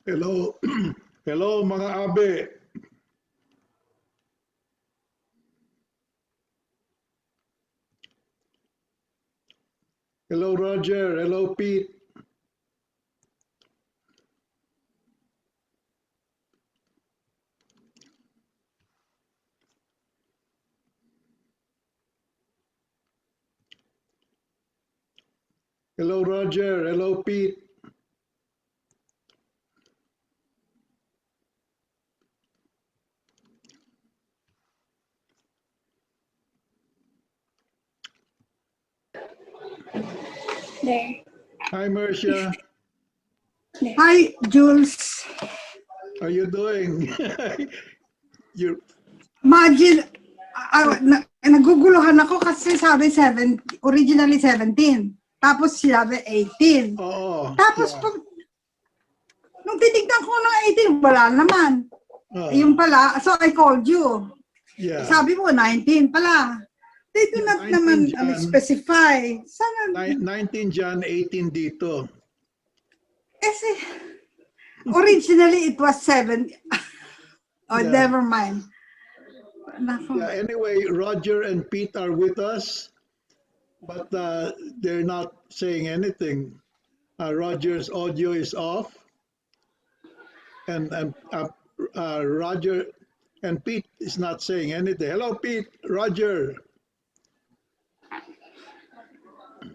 Hello. Hello mga abe. Hello Roger. Hello Pete. Hello Roger. Hello Pete. There. Hi Marcia. Hi, Jules. How you doing? you Imagine, naguguluhan ako kasi sabi originally 17. Tapos sabi 18. Oo. Tapos Yeah. pag, nung titignan ko ng 18, wala naman. Yung pala, so I called you. Yeah. Sabi mo, 19 pala. They do not 19 naman dyan. specify. Sana, 19 dyan, 18 dito. kasi, originally it was 7. Oh, Yeah. never mind. Nako. Yeah, anyway, Roger and Pete are with us, but they're not saying anything. Roger's audio is off, and Roger and Pete is not saying anything. Hello, Pete. Roger.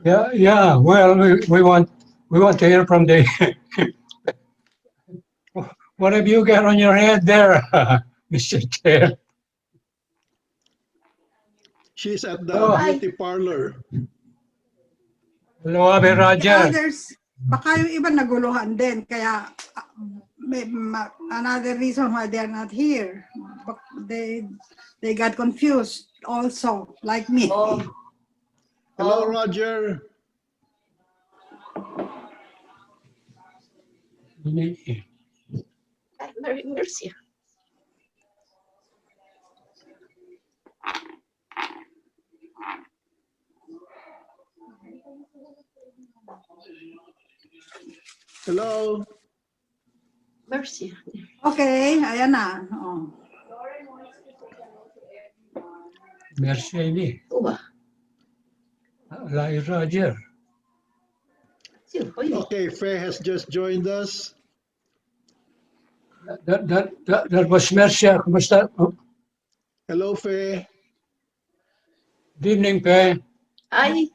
Yeah. Well, we want to hear from the. What have you got on your head there, Mr. Chair? She's at the Oh. beauty parlor. Hello, Abe The Roger. others, baka yung iba naguluhan din, kaya another reason why they're not here. They got confused also, like me. Hello, Roger. Mercy. Hello. Mercy. Okay, ayan na. Oh. Merci, Amy. Uwa. Like Roger. Okay, Faye has just joined us. That was Mercia. Kumusta? Oh, Hello, Faye. good evening, Pe. Hi.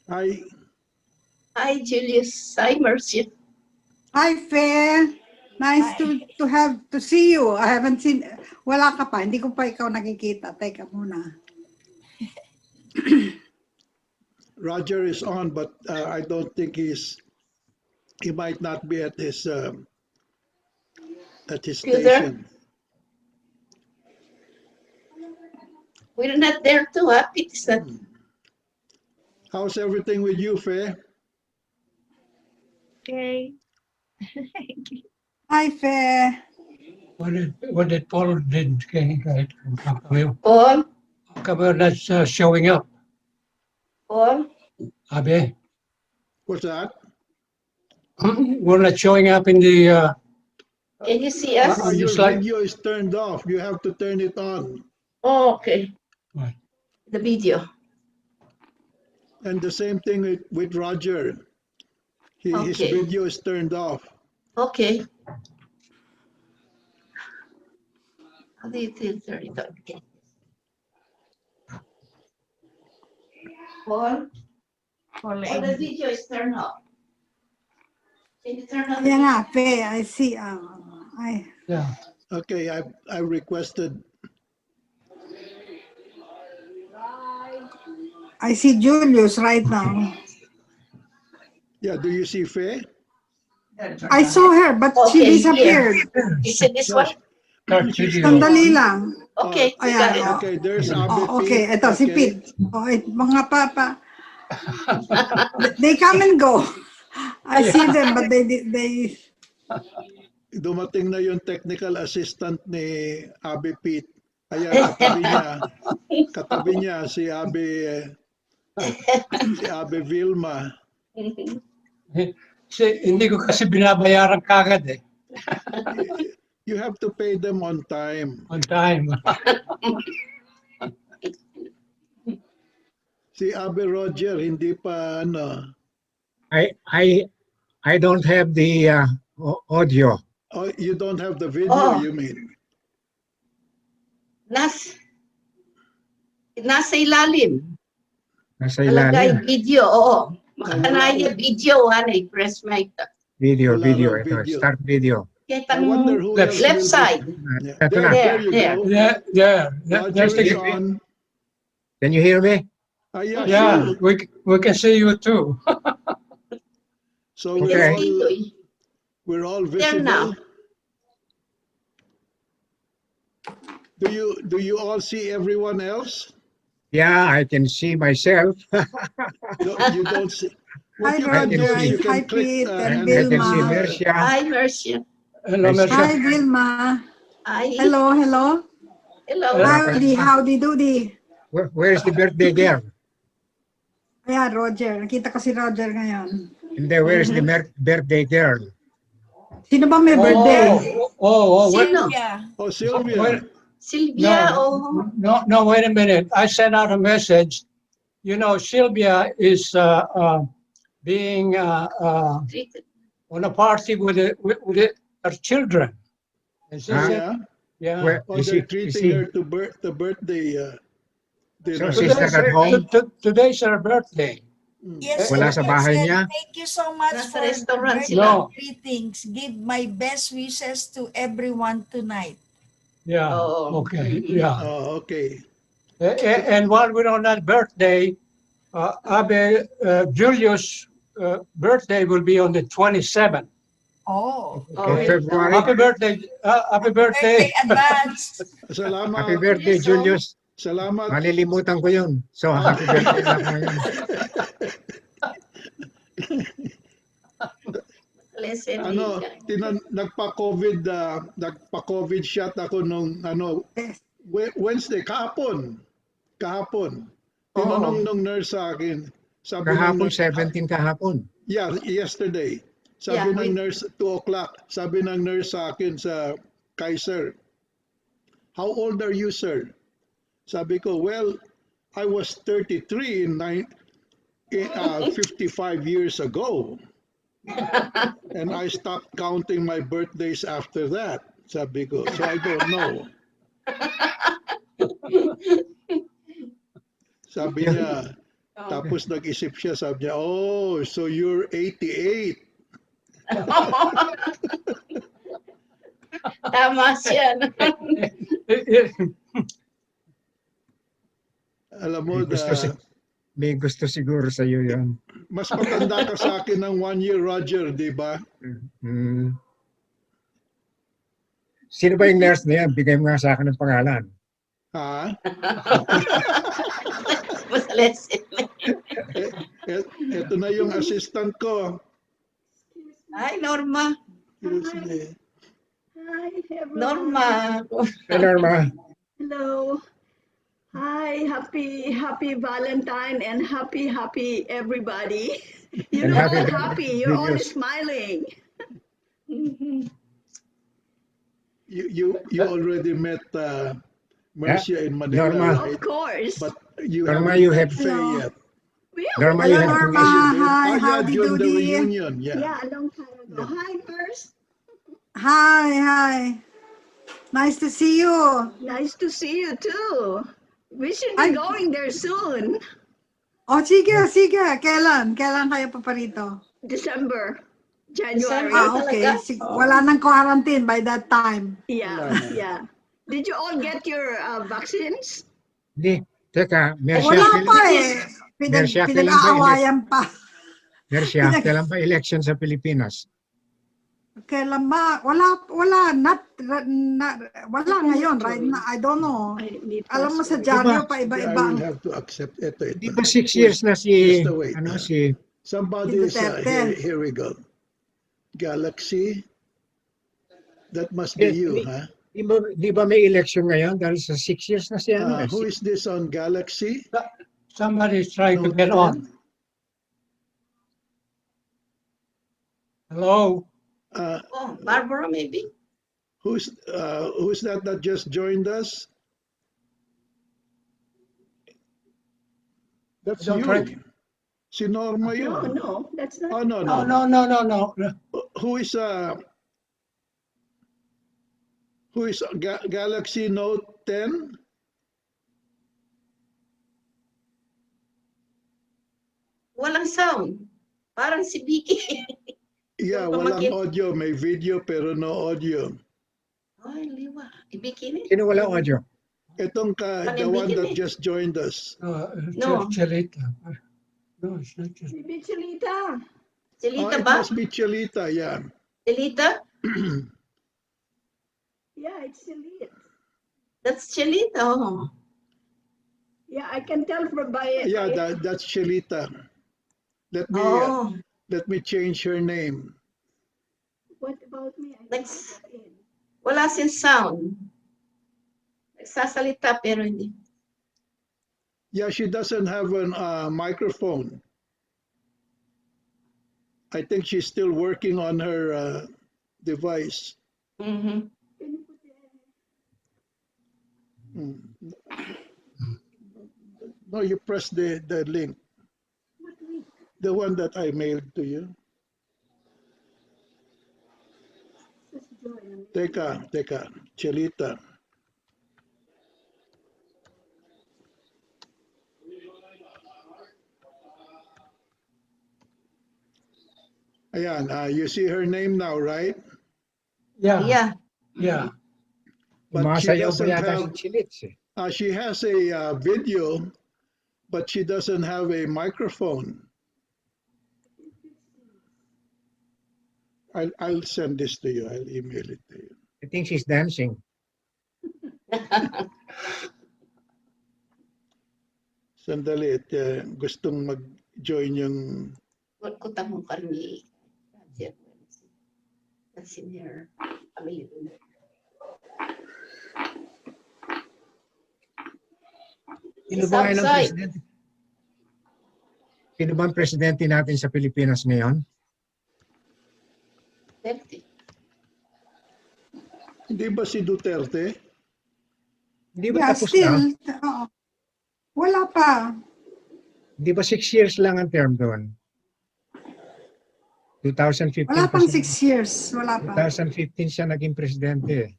Hi. Hi, Julius. Hi, Mercy. Hi, Faye. Nice to see you. I haven't seen, wala ka pa, hindi ko pa ikaw nakikita. Teka muna. Roger is on, but I don't think he might not be at his station. We're not there too happy. Is that How's everything with you, Faye? okay? Hi, Faye. What did Paul did? Paul? Come that's showing up. Paul? Abe, What's that? we're not showing up in the. Can you see us? Your Just like- video is turned off. You have to turn it on. Oh, okay. Right. The video. And the same thing with Roger. His Okay. video is turned off. Okay. How do you turn it on? Okay. Paul? Paul, the video is turned off. Can you turn on the Ayan video? na, Faye. I see. Yeah. Okay, I requested. I see Julius right now. Yeah, do you see Faye? I saw her, but she Okay, disappeared. Is it this one? Start video. Sandali lang. Okay, we Ayan, got it. oh. Okay, there's Abe Oh, okay, Pete. ito si Okay. Pete. Oh, mga papa. They come and go. I see them, but they Dumating na yung technical assistant ni Abe Pete. Ayan, katabi niya si Abe Vilma. Kasi, hindi ko kasi binabayaran kagad eh. You have to pay them on time. On time. Si Abe Roger, hindi pa ano. I don't have the audio. Oh, you don't have the video, Oh. you mean? Nasa ilalim. Nasa Talagay ilalim. video, oo. Makanaya video, hanay, press mic. Video, Wala video. raw Ito, video. start video. Kita I wonder who Left- else left will side. Be, yeah. Ito There, na. there you There. go. Yeah. Roger Just is a- on. Can you hear me? Yeah, Yeah, sure. we can see you too. So Okay. we're all There now. visible. Do you all see everyone else? Yeah, I can see myself. No, you don't see. What Hi, you can do Roger. is you Hi, can click Pete and and I can see Vilma. Mercia. Hi, Mercia. Hello, I see. Mercia. Hi, Vilma. Hi. Hello, hello. Hello. Howdy doody. Where's the birthday girl? Ayan, Roger. Nakita ko si Roger ngayon. Hindi, where's the birthday girl? Sino ba may birthday? Wait, Sino? Oh, Sylvia. wait, Silvia o no, wait a minute. I sent out a message. You know, Sylvia is being treated. on a party with her children. And she Huh? said, Yeah. yeah. Where Oh, is they're she? treating her to the birthday dinner. So she's not at home? Today's her birthday. Yes, Wala yes, sa bahay and niya? thank you so much Nasa for the restaurant birthday sila. greetings. Give my best wishes to everyone tonight. Yeah. Oh. Okay. Yeah. Oh, okay. And while we're on that birthday, Abe Julius' birthday will be on the 27th. Oh, Okay, February. Happy birthday! Happy birthday! birthday advance. Salamat. Happy birthday, Julius. Salamat. Malilimutan ko yun. So, happy birthday na ngayon. Lesson Ano, nagpa-COVID shot ako nung Yes. Wednesday kahapon. Tinanong nung nurse sa akin. Sabi Kahapon, ng nurse, 17 kahapon. yeah, yesterday. Sabi Yeah, ng nurse 2 o'clock. Sabi ng nurse sa akin sa Kaiser, "How old are you, sir?" Sabi ko, "Well, I was 33 in 55 years ago. And I stopped counting my birthdays after that." Sabi ko, so I don't know. Sabi niya, tapos nag-isip siya, sabi niya, "Oh, so you're 88. Tama siya. Alam mo, May gusto siguro sa iyo yun. mas matanda ka sa akin ng 1 year, Roger, di ba? Hmm. Sino ba yung nurse na yan? Bigay mo nga sa akin ng pangalan. Ha? Mas lesson. Ito na yung assistant ko. Hi, Norma. Excuse me. Hi, everyone. Norma. Hey, Norma. Hello. Hi, happy Valentine and happy everybody. You And look happy all birthday, happy. You're all Julius. smiling. You already met Marcia in Manila, Norma. right? Of course. But you Norma, haven't you met have- Faye Hello. yet. Norma, Hello, you have to Norma. Yes, you did. Hi, yeah, howdy during the doody. reunion, yeah. Yeah, a long time ago. Hi, Nurse. Hi. Nice to see you. Nice to see you too. We should Ay. be going there soon. O, sige. Kailan kayo paparito? December, January. Okay. Wala nang quarantine by that time. Yeah. Did you all get your vaccines? Hindi. Teka, Mercia, Wala pa eh. Mercia, kailan ba Pinag-aawayan pa. Mercia, kailan pa election sa Pilipinas? Kailan ba? Wala ngayon, right? I don't know. I need to Alam mo ask sa her. dyaryo I pa iba-iba. will have to accept ito. Di ba 6 years na si, Just wait. si, Somebody is, Duterte. here we go. Galaxy. That must be you, huh? di ba may election ngayon dahil sa 6 years na si ano? Who is this on Galaxy? Somebody's trying to Note get 10? on. Hello. Oh, Barbara, maybe? Who's that just joined us? That's Don't you. try- Si Norma No, yun. no, that's not. Oh, no, No, no. no, no, no, no. Who is Galaxy Note 10? Walang sound. Parang si Vicky. Yeah, Yung walang pamangkin. audio. May video pero no audio. Ay, liwa. I-Vicky ni. Sino wala audio? Itong the one that just joined us. No. Chelita. No, it's not just. Maybe Chelita. Chelita It ba? must be Chelita, yeah. Chelita? Yeah, it's Chelita. That's Chelita. Oh. Yeah, I can tell from by Yeah, by- that's Chelita. Oh. Let me change her name. What about me? I Next. got in. Wala sin sound. Nagsasalita pero hindi. Yeah, she doesn't have a microphone. I think she's still working on her device. Mhm. Can you put the Mm. No, you press the link, what link? the one that I mailed to you. Just join. Teka, Chelita. Ayan, you see her name now, right? Yeah, Yeah. yeah. But she Sumasayaw pa doesn't yata si have, Chilits eh. she has a video, but she doesn't have a microphone. I'll send this to you. I'll email it to you. I think she's dancing. Sandali, gustong mag-join yung... What ko tamong karni. That's in here. Available. Sino It's ba ngayon ang outside. presidente? Sino ba ang presidente natin sa Pilipinas ngayon? 30. Hindi ba si Duterte? Hindi ba Yeah, tapos still, na? oo. Wala pa. Hindi ba 6 years lang ang term doon? 2015 Wala pa pang siya- 6 years. Wala pa. 2015 siya naging presidente.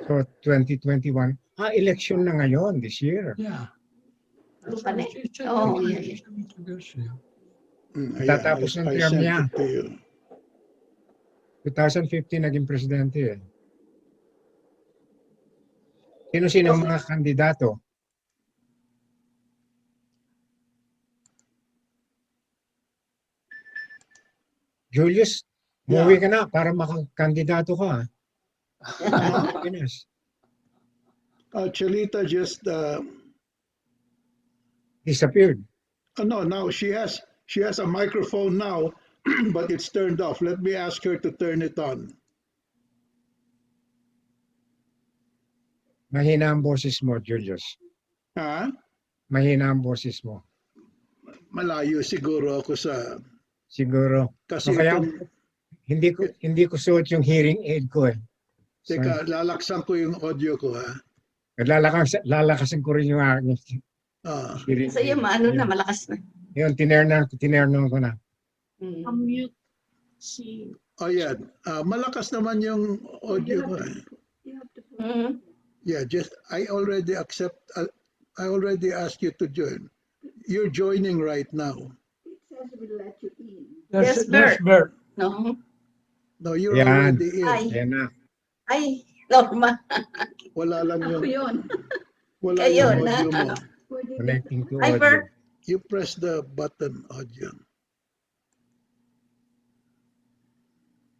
So 2021, election na ngayon this year. Yeah. Ano pa na? It's Oh, yeah, yeah. Ayan, Tatapos ng I term sent niya. it to you. 2015 naging presidente eh. Sino-sino ang mga kandidato? Julius, umuwi ka na para makakandidato ka. Yes. Chelita just Disappeared. no, now she has a microphone now, but it's turned off. Let me ask her to turn it on. Mahina ang boses mo, Julius. Ha? Mahina ang boses mo. Malayo siguro ako sa Siguro. kasi O kaya, itong, hindi ko suot yung hearing aid ko eh. So, teka, lalaksan ko yung audio ko ha. lalakasin ko rin yung aking Ah, hearing Sa'yo, aid. maano na, malakas na. Yun, tinernan ko na. Mm. Unmute si yan. Malakas naman yung audio ko eh. You have to put Mhm. Yeah, just I already asked you to join. You're joining right now. it says we'll let you in. Yes, There's Bert. Bert. No. No, you're Yan. already in. Ay. Yan na. Ay, Norma. Wala lang Ako yung yun. wala Kayo yung na. audio mo. Pwede Connecting to Hi, audio. Bert. You press the button audio.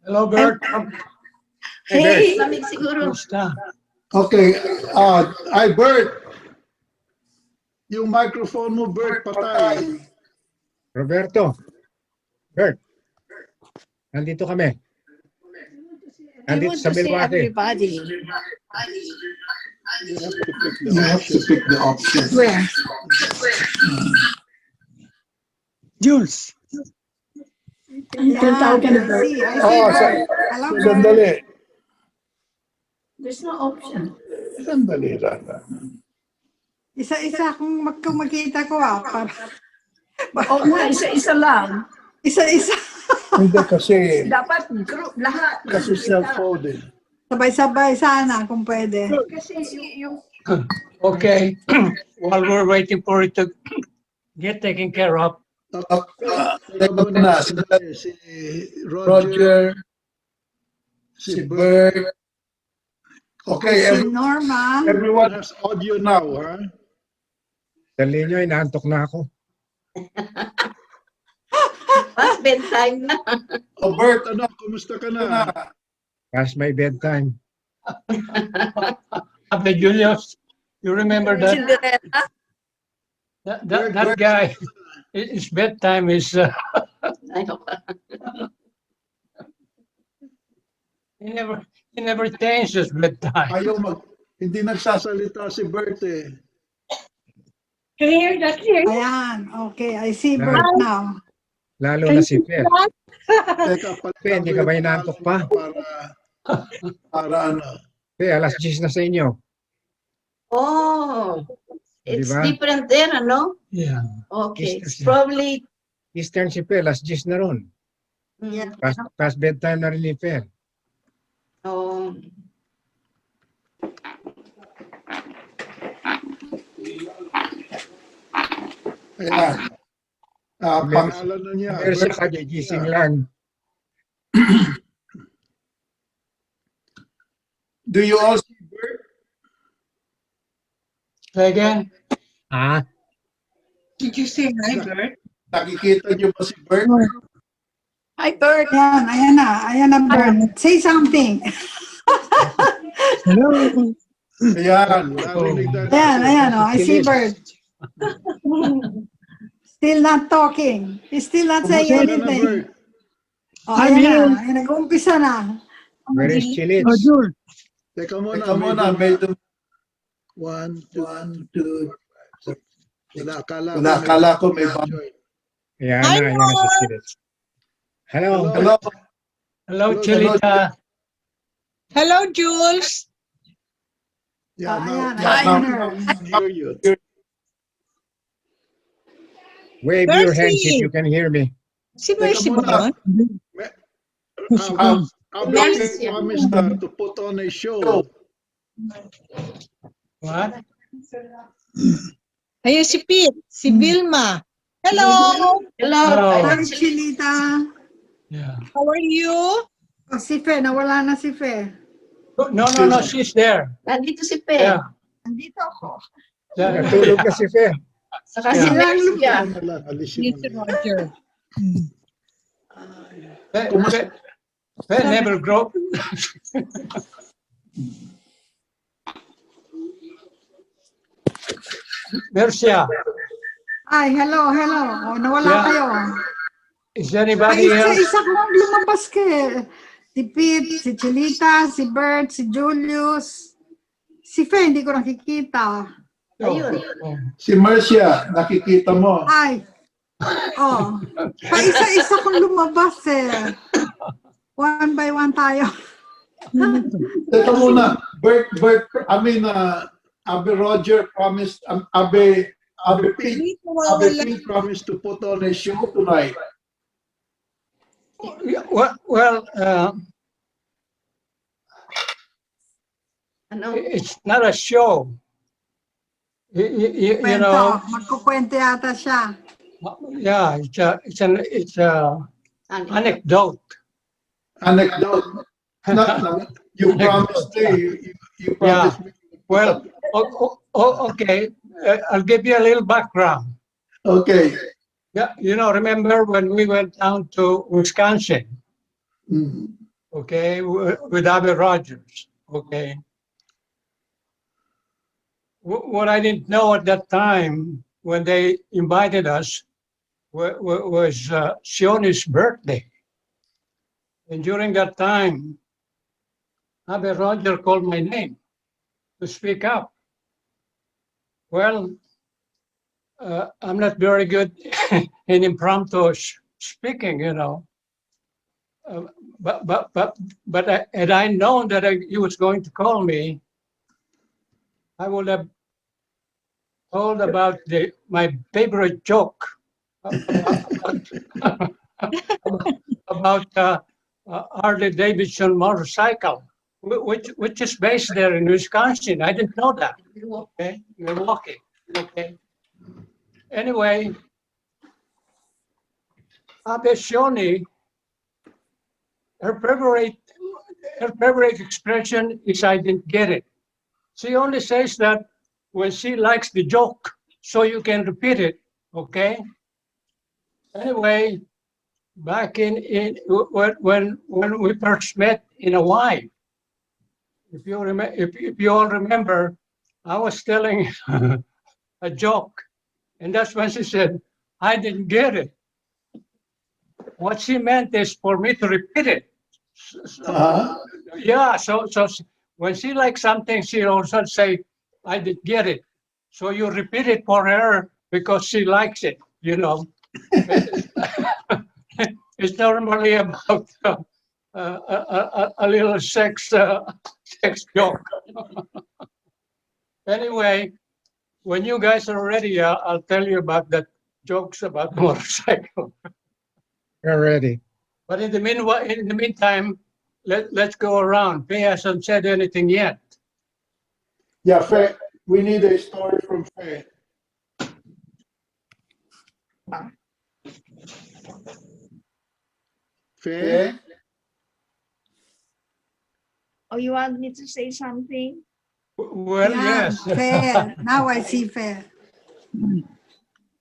Hello, Bert. Hey, lamig siguro. Kumusta? Okay, hi Bert. Yung microphone mo, Bert, patay. Roberto. Bert. Nandito kami. I Nandito want sa to see Milwaukee. everybody. You have to pick the option. Yan, I see. I see, Oh, Bert. Hello, Bert. Sandali. There's no option. Sandali, Rana. Isa-isa kung magkita ko para Oo nga, isa-isa lang. isa-isa. Hindi kasi, Dapat group, lahat. kasi self-fold eh. Sabay-sabay sana kung pwede. Kasi yung Okay, while we're waiting for it to get taken care of, Teka muna, sandali, si Roger, si Bert. Okay, Si Norma. everyone has audio now, ha? Dali nyo, inaantok na ako. Past bedtime na. Oh, Bert, ano, kumusta ka na? Past my bedtime. Abbe Julius, you remember that Cinderella. that guy? His bedtime is he never changes bedtime. Ayaw hindi nagsasalita si Bert eh. Clear na clear. Ayan, okay. I see Bert now. Lalo na si Fer. Teka, Fe, hindi ka ba inaantok pa? Para ano? Fe, alas 10 na sa inyo. Oh, it's Diba? different there, ano? Yeah. Okay, it's Yes. probably Eastern si Fe, alas 10 na ron. yeah. Past bedtime na rin ni Fer. Oh. Ayan. Pangalan na niya. Pero siya kagigising lang. Do you all see Bert? Say again. Ah, Did you say hi, Bert? Nakikita niyo ba si Bert? Hi, Bert. Ayan, ayan na. Ayan na, Bert. Say something. Ayan, narinig na Ayan, natin. ayan. Oh, I see Bert. Still not talking. He's still not saying Kumusta ka na, anything. Bert? Oh, ayan na. Ayan, nag-uumpisa na. where is Chilits? Teka muna, One, two, akala ko may join. Ayan na si Chilits. Hello. Hello. Hello, Hello, Chelita. Hello, Jules. Yeah, Ayan, now, ayan now, na. I can hear you. Wave your hands Mercy. if you can hear me. Si Mercy Teka muna. ba? Abel promised to put on a show. What? Ayun si Pete, si Vilma. Hello, Hello. Hello. Hi, Chilita. Yeah. how are you? Oh, si Fe. Nawala na si Fe. No, she's there. Nandito si Pe. Yeah. Nandito ako. Natulog na si Fe. Saka si Yeah. Mercia. Alisin Mr. mo na. Roger. Never grow. Mercia, Ay, hello, hello. Oh, nawala Yeah. kayo. is Ay, anybody else? isa kong lumabas ka. Si Pete, si Chilita, si Bert, si Julius. Si Fe, hindi ko nakikita. Ayun. Oh. Si Mercia, nakikita mo. Ay. Oh. Pa isa-isa kong lumabas eh. One by one tayo. Teka muna, Abe Roger promised, Abe Pete promised to put on a show tonight. Yeah, well, Ano? it's not a show. You Kwento. know, Magkukwento yata siya. yeah, it's a anecdote. Anecdote. No, you promised me. You promised me. Well, okay. I'll give you a little background. Okay. Yeah, remember when we went down to Wisconsin, Mm. okay, with Abby Rogers, okay. What I didn't know at that time when they invited us was Shione's birthday. And during that time, Abby Roger called my name to speak up. Well, I'm not very good in impromptu speaking, but had I known that he was going to call me, I would have told about my favorite joke about Harley Davidson motorcycle, which is based there in Wisconsin. I didn't know that. Okay, Milwaukee. Okay. Anyway, Abe Shoni, her favorite expression is "I didn't get it." She only says that when she likes the joke, so you can repeat it. Okay. Anyway, back in when we first met in Hawaii, if you all remember, I was telling a joke, and that's when she said, "I didn't get it." What she meant is for me to repeat it. Yeah, so when she likes something, she also say, "I didn't get it." So you repeat it for her because she likes it. You know, it's normally about a little sex joke. Anyway, when you guys are ready, I'll tell you about that jokes about motorcycle. We're ready. But in the meantime, let's go around. Faye hasn't said anything yet. Yeah, Faye, we need a story from Faye. Faye? Oh, you want me to say something? Well, Yeah, yes. fair. Now I see fair.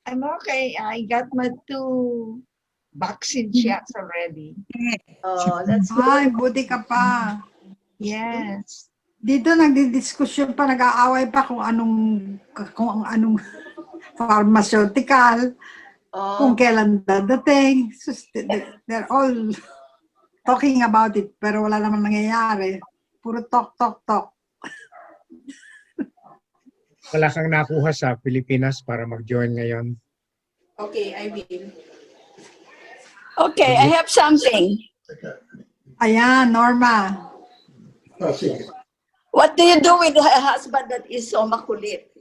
I'm okay. I got my 2 vaccine shots already. Oh, that's Ay, good. buti ka pa. Yes. Dito nagdidiskusyon pa, nag-aaway pa kung anong pharmaceutical, kung Oh, kailan dadating. They're all talking about it, pero wala naman nangyayari. Puro talk, talk, talk. Wala kang nakuha sa Pilipinas para mag-join ngayon. Okay, I will. Okay, I have something. Ayan, Norma. Oh, sige. What do you do with a husband that is so makulit?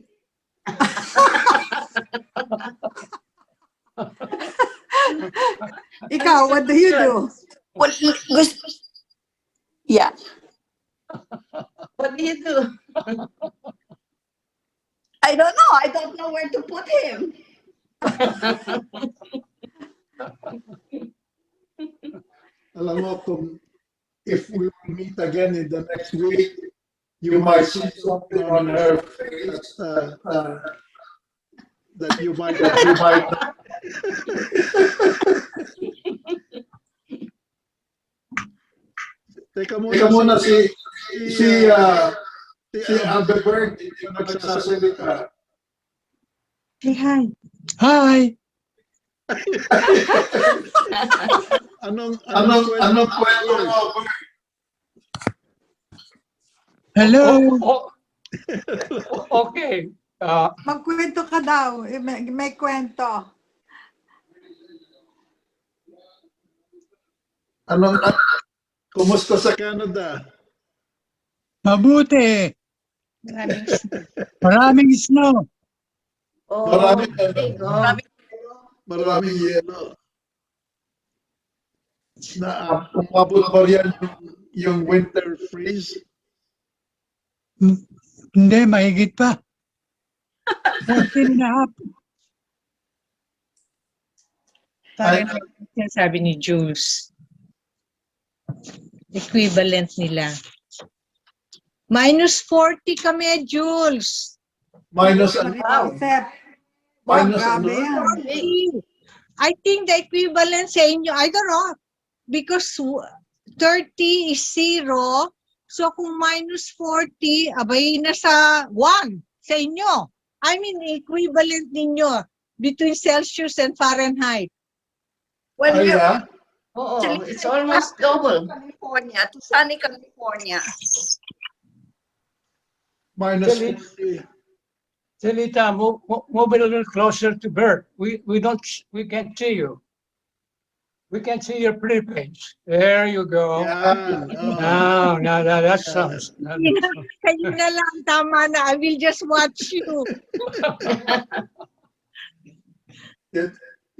Ikaw, what do you do? Well, yeah. what do you do? I don't know. I don't know where to put him. Alam mo, if we will meet again in the next week, you might see something on her face that you might Teka muna si Albert, hindi pa nagsasalita. Say hi. Hi! Anong kwento mo? Hello! Okay. Magkwento ka daw. May kwento. Kumusta sa Canada? Mabuti! Maraming snow! Oh, Maraming Maraming yelo. Umabot ba yan yung winter freeze? Hindi, mahigit pa. 14 and a half. Parang sabi ni Jules. Equivalent nila. Minus 40 kami, Jules. Minus Except, Minus grabe ano? yan. I think the equivalent sa inyo, I don't know, because 30 is 0. So kung minus 40, abay nasa 1 sa inyo. I mean, equivalent ninyo between Celsius and Fahrenheit. When Ay, we're yeah? Oh, it's almost double. California, to sunny California. Minus Actually- 40. Celita, move a little closer to Bert. We can't see you. We can see your pretty face. There you go. Yan. Oh. Now that sounds. Kayo na lang, tama na. I will just watch you.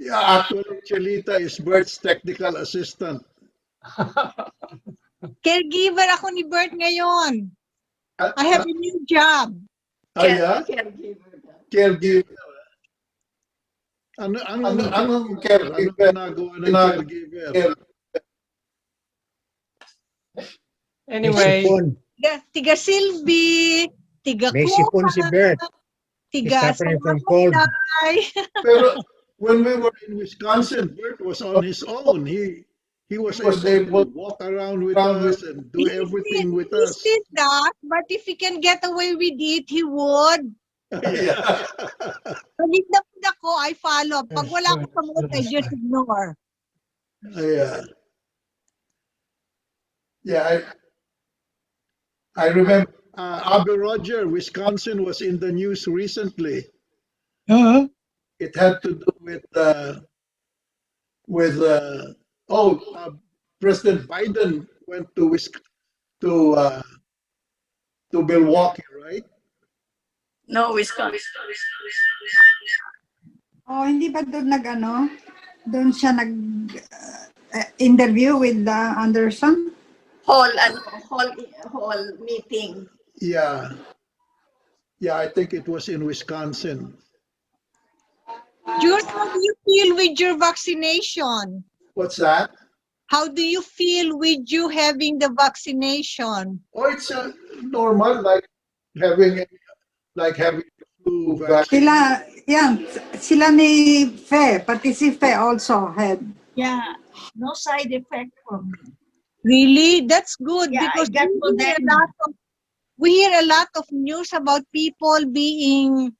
Yeah, actually, Chelita is Bert's technical assistant. Caregiver ako ni Bert ngayon. I have a new job. Yeah? Caregiver. Anong Anong caregiver? caregiver? Anong ginagawa ng caregiver? Anyway, Tiga Silvi, tiga May sipon si Bert. tiga suffering from cold. Pero when we were in Wisconsin, Bert was on his own. He was able to walk around with us and do everything with He us. did that, but if he can get away with it, he would. Yeah. Pag nagdapod ako, I follow. Pag wala ako sa mood, I just ignore. Yeah. Yeah, I remember. Abby Roger, Wisconsin was in the news recently. It had to do with President Biden went to Milwaukee, right? No, Wisconsin. Oh, hindi ba doon doon siya interview with Anderson? Hall meeting. Yeah. Yeah, I think it was in Wisconsin. Jules, how do you feel with your vaccination? What's that? How do you feel with you having the vaccination? Oh, it's normal, like having the flu vaccine. Sila ni Fe, pati si Fe also had. Yeah, no side effect for me. Really? That's good Yeah, because I got we hear a lot of news about people being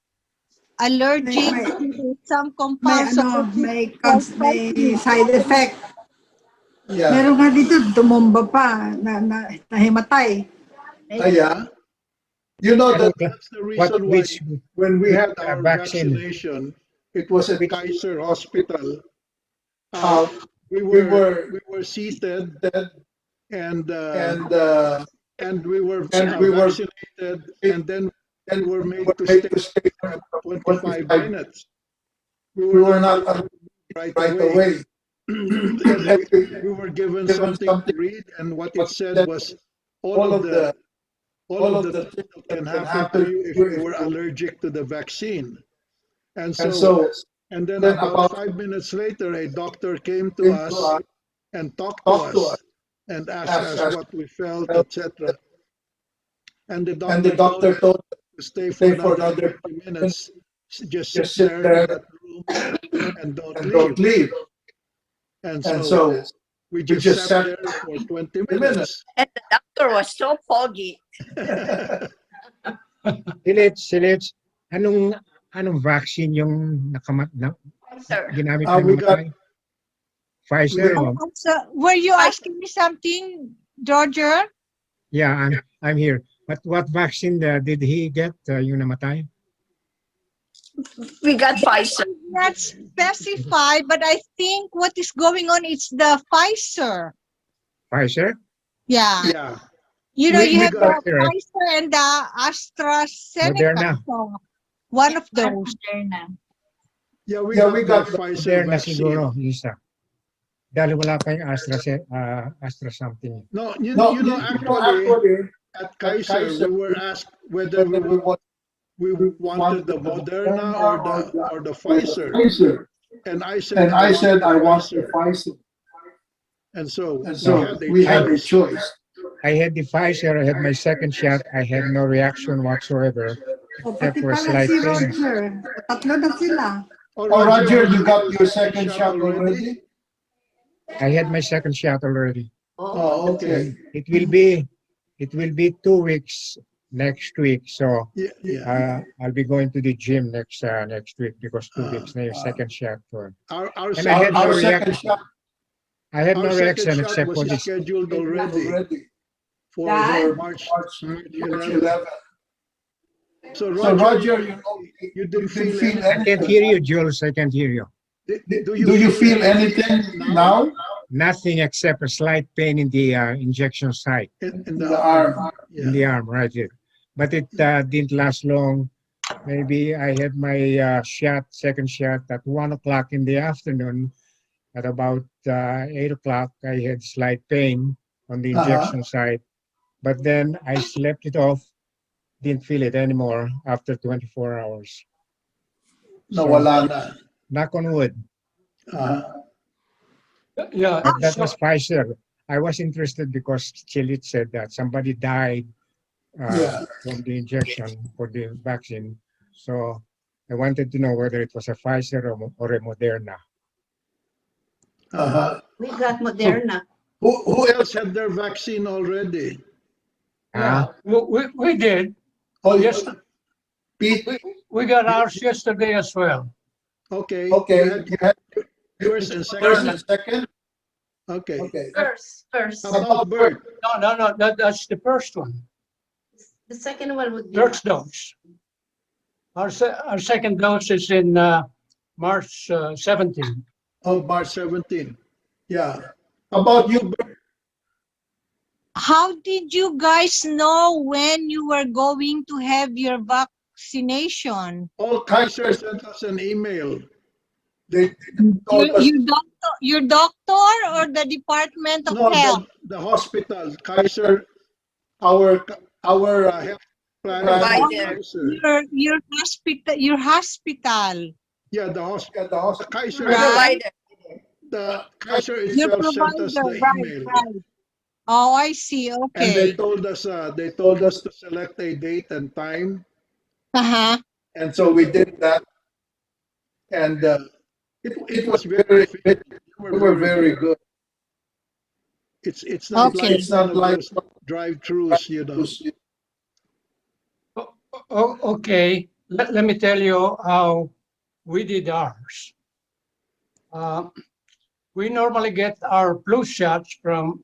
allergic May- to some May compounds. may side effect. Yeah. Meron nga dito, tumumba pa, nahimatay. Yeah. You know Ano that's the What reason why which when we had our vaccine? vaccination, it was at Kaiser Hospital. We We were seated and we were vaccinated, and then we were made to stay for 25 minutes. We were not right away. And we were given something to read, and what it said was all of the things that can happen to you if you were allergic to the vaccine. And then about 5 minutes later, a doctor came to us and talked to us and asked us what we felt, etc. And the doctor told us to stay for another 20 minutes, just sit there in that room and don't leave. And so we just sat there for 20 minutes. And the doctor was so foggy. Silits, anong vaccine yung Sir. ginamit We ng got- namatay? Pfizer? we- o? So, were you asking me something, Roger? Yeah, I'm here. But what vaccine did he get, yung namatay? We got Pfizer. Not specified, but I think what is going on is the Pfizer. Pfizer? Yeah. Yeah. You know, We you have got the Pfizer and the AstraZeneca. Moderna. So, one of those. Moderna. Yeah, we got Moderna Pfizer vaccine. siguro, isa. Dahil wala pa yung Astra something. No, you know, actually, at Kaiser, we were asked whether we wanted the Moderna or the Pfizer, and I said I want the the Pfizer. and so We had a choice. I had the Pfizer, I had my second shot, I had no reaction whatsoever. O, Except pati for pala slight si pain. Roger. Tatlo na sila. Oh, Roger, you got your second shot already? I had my second shot already. Oh, okay. It will be 2 weeks next week. So Yeah. I'll be going to the gym next week because 2 weeks na yung second shot for. Our And I had no second reaction. shot I had no our reaction second shot except for was this. scheduled already for March March 11th. 11th. So So Roger, Roger, you didn't feel feel anything. I can't hear you, Jules. I can't hear you. Do Do you feel anything now? Nothing except a slight pain in the injection site, in The arm. in the arm, right here. But it didn't last long. Maybe I had my second shot at 1 o'clock in the afternoon. At about 8 o'clock, I had slight pain on the injection site. But then I slept it off, didn't feel it anymore after 24 hours. Nawala na. Knock on wood. Yeah, But that so, was Pfizer. I was interested because Chilit said that somebody died Yeah. from the injection for the vaccine. So I wanted to know whether it was a Pfizer or a Moderna. We got Moderna. Who else had their vaccine already? yeah, we did. Oh, Yes, Pete, we got ours yesterday as well. Okay. okay, You had yours and first and second. second. Okay. Okay. First. How about Bert? No, that's the first one. The second one would be. First dose. Our second dose is in March 17. Oh, March 17. Yeah. How about you, Bert? How did you guys know when you were going to have your vaccination? All Kaiser sent us an email. They told us Your doctor or the Department of No, Health? the hospital, Kaiser, our health plan is Provider. Kaiser. Your hospital. Yeah, the hospital. The Kaiser, Provider. the Kaiser Your itself sent us provider, the right, email, right. Oh, I see. and Okay. they told us to select a date and time, Uh-huh. and so we did that, and it was very efficient. we were very good. It's not Okay. like It's not like those drive-throughs, you know. Okay, let me tell you how we did ours. We normally get our flu shots from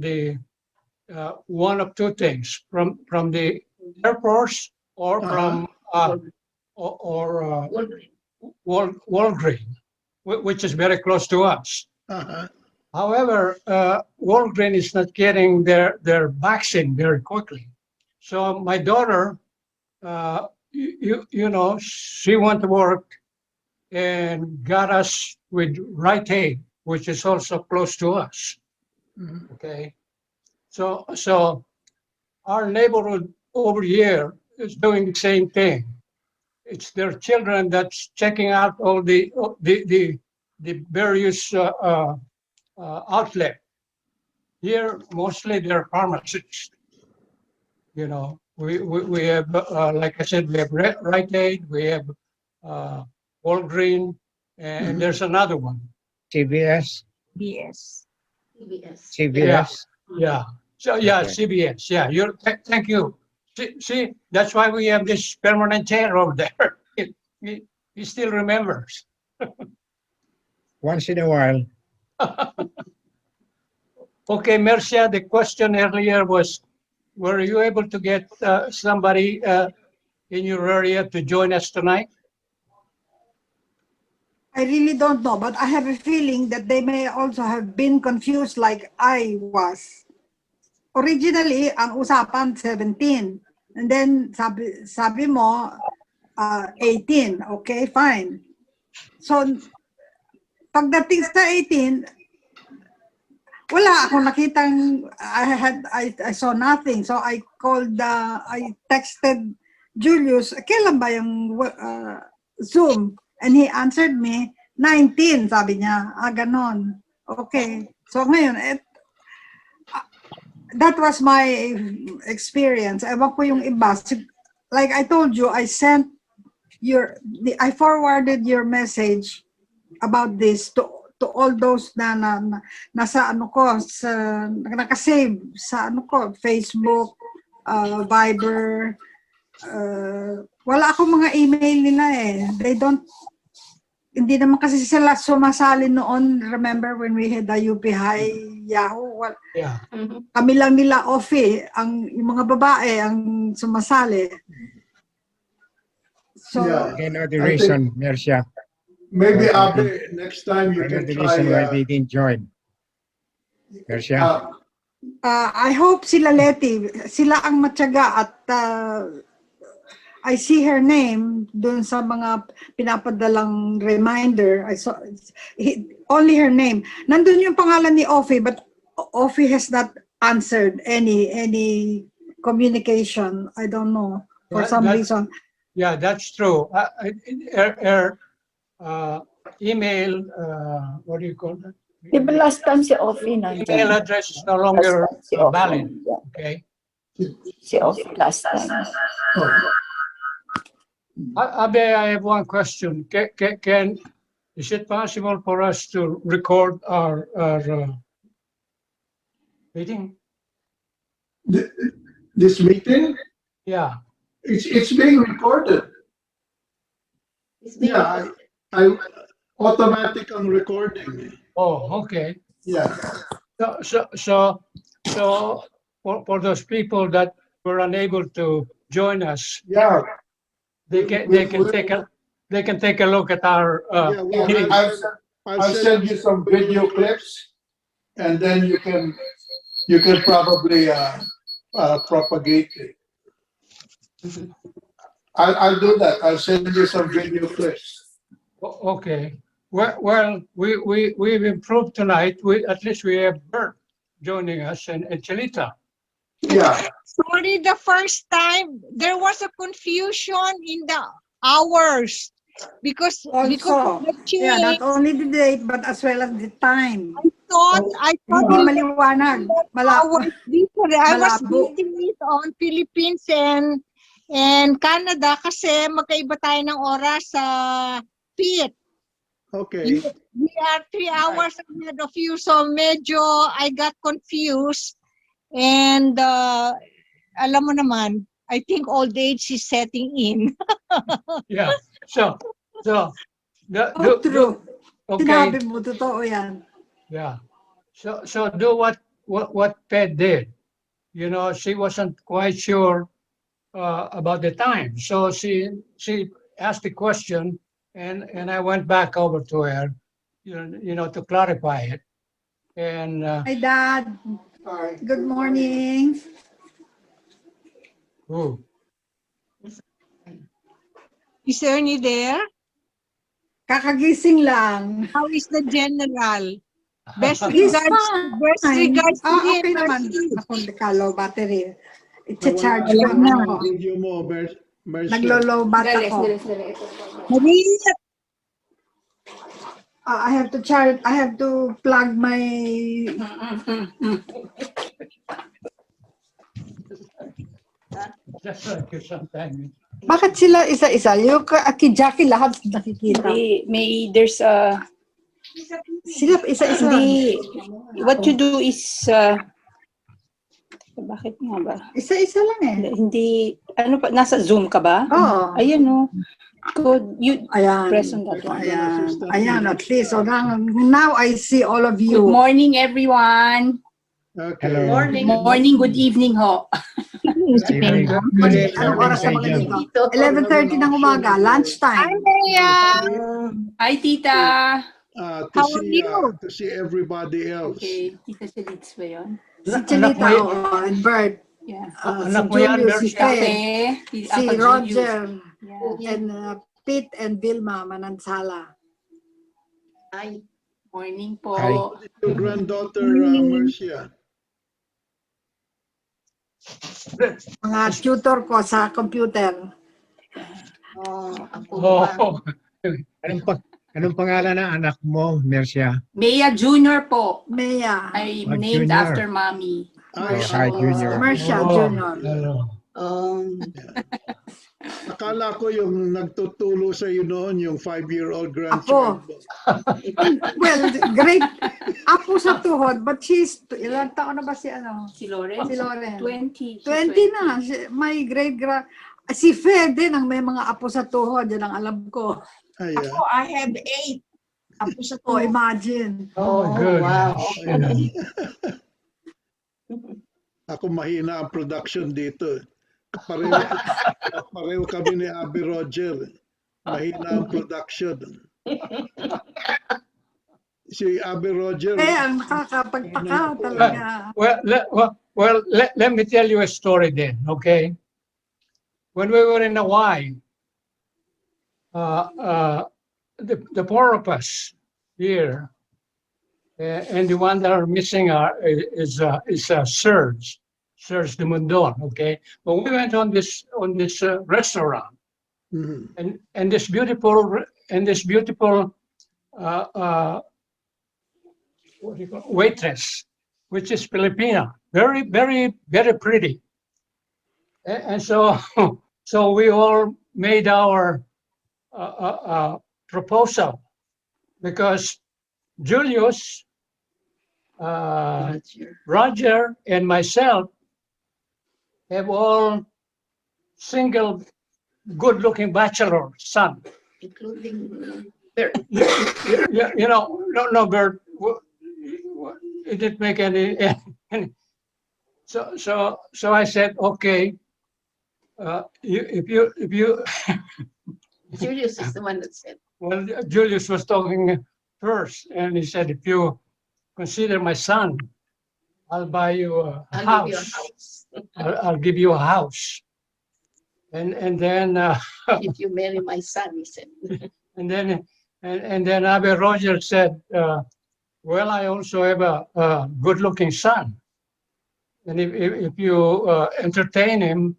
the one of two things, from the airports or from Walgreen, which is very close to us. Uh-huh. However, Walgreen is not getting their vaccine very quickly. So my daughter, you know, she went to work and got us with Rite Aid, which is also close to us. Mhm. Okay, so our neighborhood over here is doing the same thing. It's their children that's checking out all the various outlet. Here, mostly they're pharmacists. You know, we have, like I said, we have Rite Aid, we have Walgreen, and there's another one. CVS, Yes. CBS. CVS. Yeah. So yeah, Okay. CBS. Yeah, thank you. See, that's why we have this permanent chair over there. He still remembers. Once in a while, Okay, Mercia, the question earlier was, were you able to get somebody in your area to join us tonight? I really don't know, but I have a feeling that they may also have been confused like I was. Originally, ang usapan 17. And then sabi mo 18. Okay, fine. So pagdating sa 18, wala akong nakitang I saw nothing. So I called I texted Julius, kailan ba yung Zoom? And he answered me 19, sabi niya. Ganon. Okay. So ngayon, that was my experience. Ewan ko yung iba. Like I told you, I forwarded your message about this to all those na nasa ano ko, sa nakasave sa ano ko, Facebook, Viber. Wala akong mga email nila eh. Hindi naman kasi sila sumasali noon. Remember when we had the UPHI Yahoo? Yeah. Kami lang nila off eh. Yung mga babae ang sumasali. So, Yeah. you know the reason, Mercia. Maybe Okay. Abe, next time you I know can the try. reason why they didn't join. Mercia? I hope sila Leti, sila ang matyaga at I see her name dun sa mga pinapadalang reminder. I saw only her name. Nandun yung pangalan ni Offie, but Offie has not answered any communication. I don't know for That- some that- reason. Yeah, that's true. Her email, what do you call that? Di ba last time si Offie Email nandyan? address is no longer Last time si Offie valid. nandyan. Okay. Si Offie last time. Abe, I have one question. Is it possible for us to record our meeting? This meeting, Yeah. it's being recorded. Yeah, I automatic on recording. Oh, okay. Yeah. So for those people that were unable to join us, Yeah. they can take a look at our Yeah, well, meeting. I'll send you some video clips, and then you can probably propagate it. I'll do that. I'll send you some video clips. Okay. Well, we've improved tonight. At least we have Bert joining us and Chelita. Yeah. Sorry, the first time there was a confusion in the hours because of Also, the yeah, not change. only the date, but as well as the time. I thought Hindi it maliwanag. hours different. I was malabo. reading it on Philippines and Canada kasi magkaiba tayo ng oras sa PIT. Okay. We are 3 hours ahead of you, so medyo I got confused. And alam mo naman, I think old age is setting in. Yeah. So True. okay. Sinabi mo, totoo yan. Yeah. So do what Ped did. You know, she wasn't quite sure about the time, so she asked the question, and I went back over to her, you know, to clarify it. And Hi, Dad. Good morning. oh, Is Ernie there? Kakagising lang. How is the general? Best He's regards, fine. best regards to him. Okay naman. Naku, low battery. It's-a-charge Nawala ko na na yung ako. video mo, Mercia. Naglo-low bat ako. Maria, I have to charge. I have to plug my... just like you sometimes. Bakit sila isa-isa? Yung Jackie lahat nakikita. There's a, Sila isa-isa. hindi, what you do is, bakit nga ba? Isa-isa lang eh. Hindi, ano pa, nasa Zoom ka ba? Oo. Ayan o. You Ayan. press on that one. Ayan, at least. So now I see all of Good you. morning, everyone. Okay. Hello. Good morning, good evening ho. Evening. Anong oras na ba dito? 11:30 ng umaga, lunchtime. Hi, tita. How are you? To see everybody else. Okay, tita Chelits ba yun? Si Chelita, and Bert. Yeah. Si Anak mo yan, Julius, si Mercia? Ted, si Uncle Roger, Julius. Yeah. and Pete and Vilma Manansala. Hi. Morning po. Hi. Your granddaughter, Mercia. Mga tutor ko sa computer. Oh, Anong pangalan ng anak mo, Mercia? Maya Junior po. Maya. I'm Oh, named Junior. after mommy. Hi, Junior. Marcia oh, Junior. hello. Akala ko yung nagtutulo sa iyo noon, yung 5-year-old Apo. grandchild mo. Well, great. Apo sa tuhod, but ilang taon na ba si ano? Si Lauren? Si Lauren. 20. 20 na. My si Fer din ang may mga apo sa tuhod. Yan ang alam ko. Ayan. I have 8. Apo sa Oh, to. imagine. Oh, good. Ayan. Ako mahina ang production dito. Pareho kami ni Abby Roger. Mahina ang production. Si Abe Roger. Ang nakakapagtaka talaga. Let me tell you a story then, okay? When we were in Hawaii, the four of us here, and the one that are missing is Serge de Mondon, okay? But we went on this restaurant, Mhm. and this beautiful what do you call waitress, which is Filipina, very very pretty, and so so we all made our proposal because Julius, Roger, and myself have all single, good-looking bachelor son. Including You know, no, Bert. It didn't make any. So I said, okay. If you Julius is the one that said. well, Julius was talking first, and he said, if you consider my son, I'll buy you a I'll give you a house. house. I'll give you a house. And then If you marry my son, he said. and then Abe Roger said, well, I also have a good-looking son, and if you entertain him,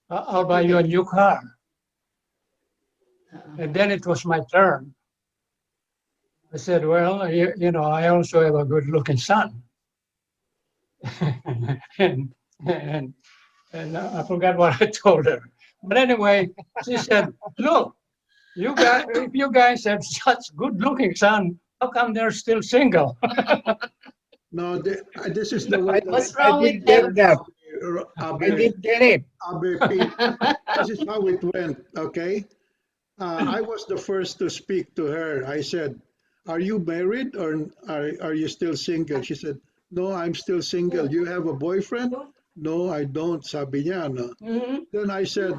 I'll buy you a new car. And then it was my turn. I said, well, you know, I also have a good-looking son. and, and, and I forgot what I told her. But anyway, she said, look, you guys, if you guys have such good-looking son, how come they're still single? No, this is the way What's that wrong I with didn't get them? that. I Abe, didn't get it. Abe Pete, this is how it went, okay? I was the first to speak to her. I said, are you married or are you still single? She said, no, I'm still single. You have a boyfriend? No, I don't, sabi niya. No. Mhm. Then I said,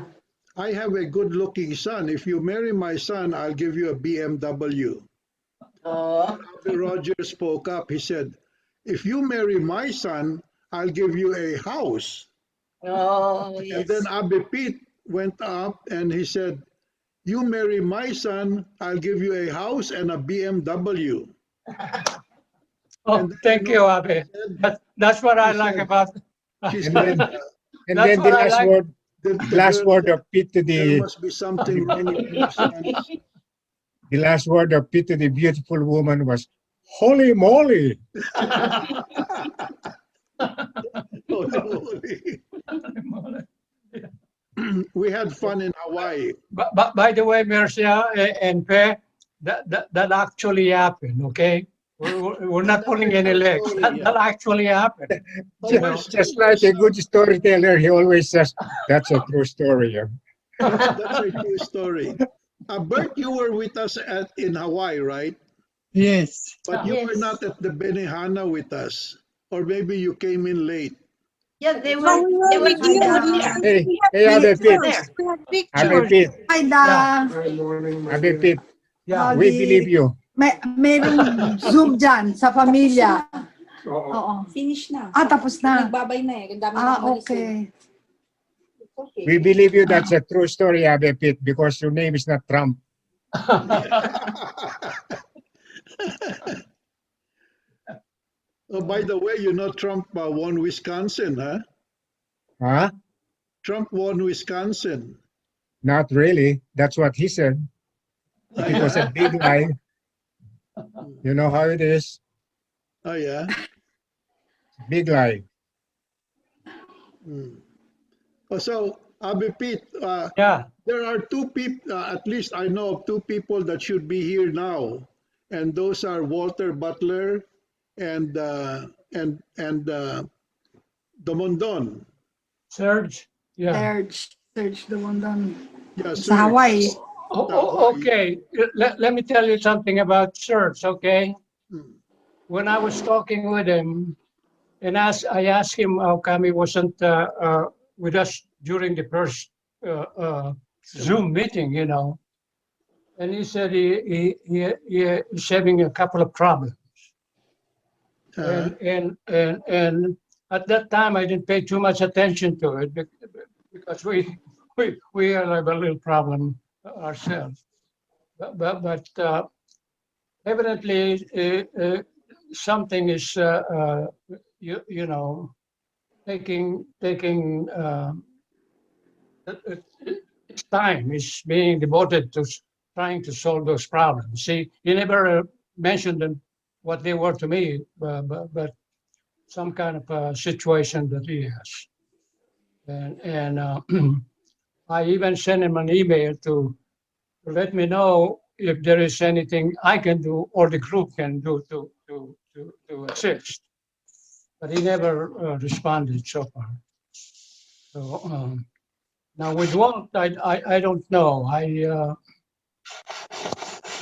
I have a good-looking son. If you marry my son, I'll give you a BMW. Oh, Abe Roger spoke up. He said, if you marry my son, I'll give you a house. oh, And then yes. Abe Pete went up and he said, you marry my son, I'll give you a house and a BMW. Oh, And then thank you, Abe. That's what I she like said, about. she And said, then, and That's then the what I last like. word, the last girl word said, of Pete to there the, must be something wrong with your sons. the last word of Pete to the beautiful woman was, holy moly. Holy moly. We had fun in Hawaii. But by the way, Mercia and Pe, that actually happened. Okay, we're not pulling any legs. That actually happened. Oh, You know, Just like a good storyteller, he always says, that's a true story. Yeah. that's a true story. Bert, you were with us in Hawaii, right? Yes. But you were Yes. not at the Benihana with us. Or maybe you came in late. Yeah, they No, were. we They were were with you. there. Hey, We had hey, Abe Pete, pictures. We had Abe pictures. Pete, Hi, da. Abe Pete, yeah. we believe you. Merong Zoom dyan sa pamilya. Oo. Finish na. Tapos na. Nagbabay na eh. Ang dami na umalis eh. Okay. Okay. We believe you that's a true story, Abe Pete, because your name is not Trump. Oh, by the way, you know Trump won Wisconsin, huh? Huh? Trump won Wisconsin. Not really. That's what he said. But it was a big lie. You know how it is. Oh, yeah? Big lie. Oh, so, Abe Pete, Yeah. there are two people, at least I know of two people that should be here now. And those are Walter Butler and Domondon. Serge. Yeah. Serge the one doon Yeah, sa sir. Hawaii. Okay. Let me tell you something about Serge. Okay. Hmm. When I was talking with him, and I asked him how come he wasn't with us during the first Zoom meeting, you know. and he said he's having a couple of problems. Uh, And at that time, I didn't pay too much attention to it because we have a little problem ourselves. But evidently, something is you know taking its time is being devoted to trying to solve those problems. See, he never mentioned them, what they were to me, but some kind of situation that he has. And I even sent him an email to let me know if there is anything I can do or the group can do to assist. But he never responded so far. So now with Walt, I don't know. I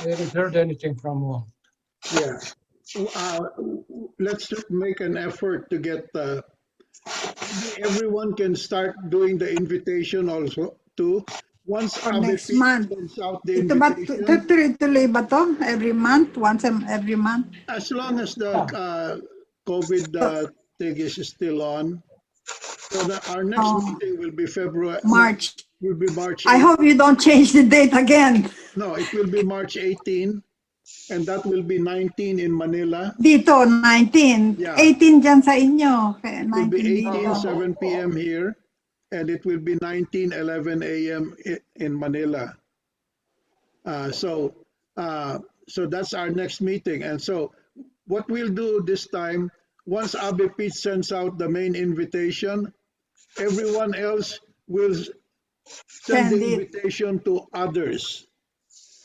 haven't heard anything from Walt. yeah. Let's make an effort to get everyone can start doing the invitation also too. Once Or next ABP month. sends out the Ito ba, invitation, tuloy ba to? Every month? Every month? as long as the COVID thing is still on, so our next Oh, meeting will be February. No, March. will be March I 8. hope you don't change the date again. No, it will be March 18, and that will be 19 in Manila. Dito, 19. Yeah. 18 dyan sa inyo. Kaya It will be 19 18, dito. 7 p.m. here, and it will be 19, 11 a.m. in Manila. So that's our next meeting. And so what we'll do this time, once Abe Pete sends out the main invitation, everyone else will send the Send it. invitation to others,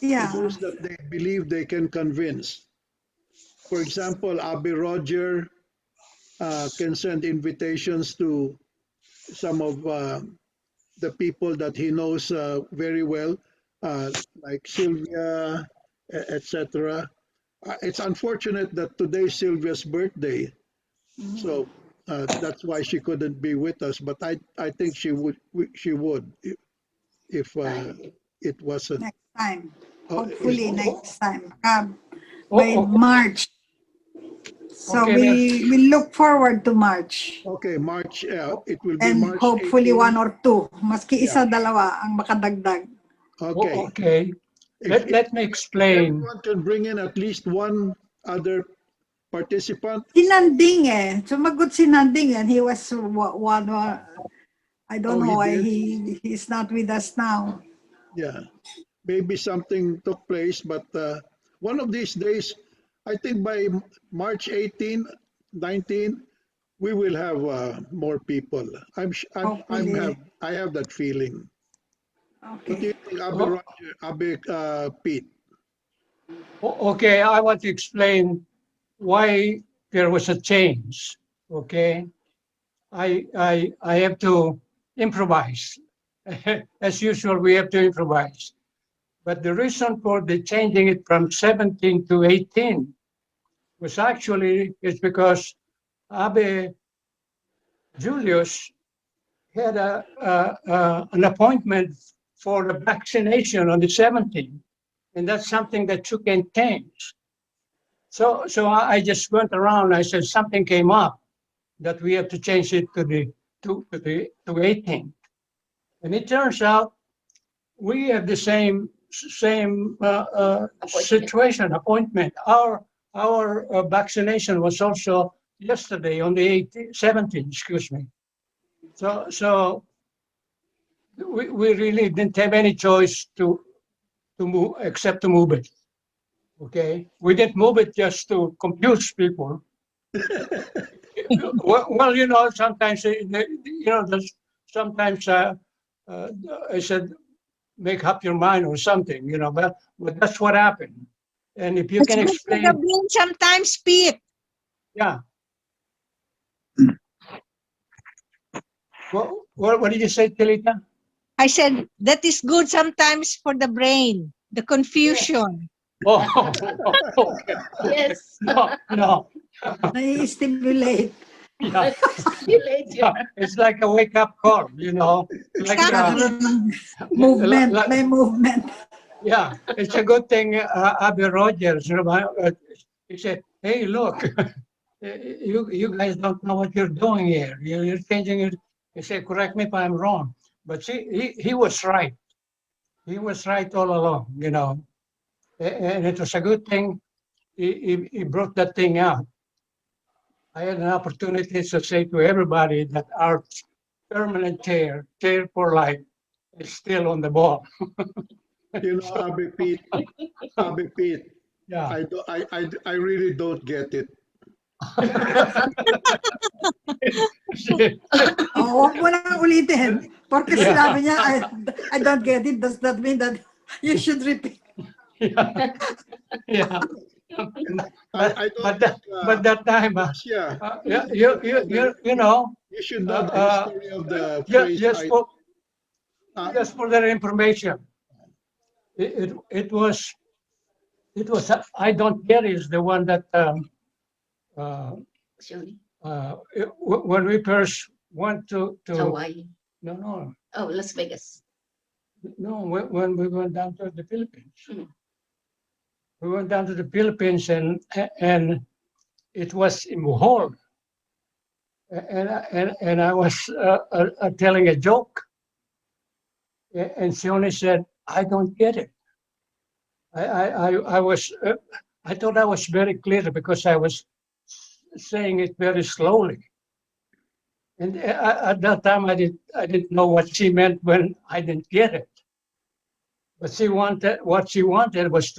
to Yeah. those that they believe they can convince. For example, Abe Roger can send invitations to some of the people that he knows very well, like Sylvia, etc. It's unfortunate that today's Sylvia's birthday, so that's why she couldn't be with us. But I think she would if it wasn't. Next time. Oh, Hopefully is, next time. By Oh, March. So okay, we look forward to March. okay, March. It will be And March hopefully 18. one or two. Maski Yeah. isa, dalawa ang makadagdag. Okay. okay. Let me explain. Everyone can bring in at least one other participant. Si Nanding Sumagot si Nanding and he was one. I don't Oh, he know why did? he's not with us now. Yeah, maybe something took place, but one of these days, I think by March 18, 19, we will have more people. Hopefully. I have that feeling. What do Okay. you think, Abe Oh, Roger, Abe Pete? okay, I want to explain why there was a change. Okay, I have to improvise. As usual, we have to improvise. But the reason for the changing it from 17 to 18 was actually is because Abe Julius had an appointment for the vaccination on the 17th, and that's something that you can change. So I just went around. I said something came up that we have to change it to 18th, and it turns out we have the same situation appointment. Our vaccination was also yesterday on the 17th. Excuse me. So we really didn't have any choice to move except to move it. Okay, we didn't move it just to confuse people. Well, sometimes sometimes I said make up your mind or something, but that's what happened. And if you It's can good for the explain, brain sometimes, Pete. yeah. What did you say, Tilita? I said that is good sometimes for the brain, the confusion. Oh, okay. Yes. No. Nai-stimulate. Yeah. It's like a wake-up call, Like, Nagkaroon ng movement. like- May movement. Yeah, it's a good thing Abby Rogers, he said, hey, look, you guys don't know what you're doing here. You're changing it. He said, correct me if I'm wrong. But see, he was right. He was right all along, you know. And it was a good thing he brought that thing out. I had an opportunity to say to everybody that our permanent chair for life, is still on the ball. You know, Abby Pete, Yeah. I really don't get it. Oh, wag mo nang ulitin. Porque Yeah. sinabi niya, I don't get it. Does that mean that you should repeat? Yeah. Yeah. I don't But think, that time, yeah, you know, you should know the history of the phrase. Just for their information, it was I don't get is the one that uh, Sorry. when we first went to Hawaii. no Oh, Las Vegas. when we went down to the Philippines. Mm. We went down to the Philippines and it was in Bohol. And I was telling a joke, and she only said, "I don't get it." I was I thought I was very clear because I was saying it very slowly, and at that time I didn't know what she meant when I didn't get it. But what she wanted was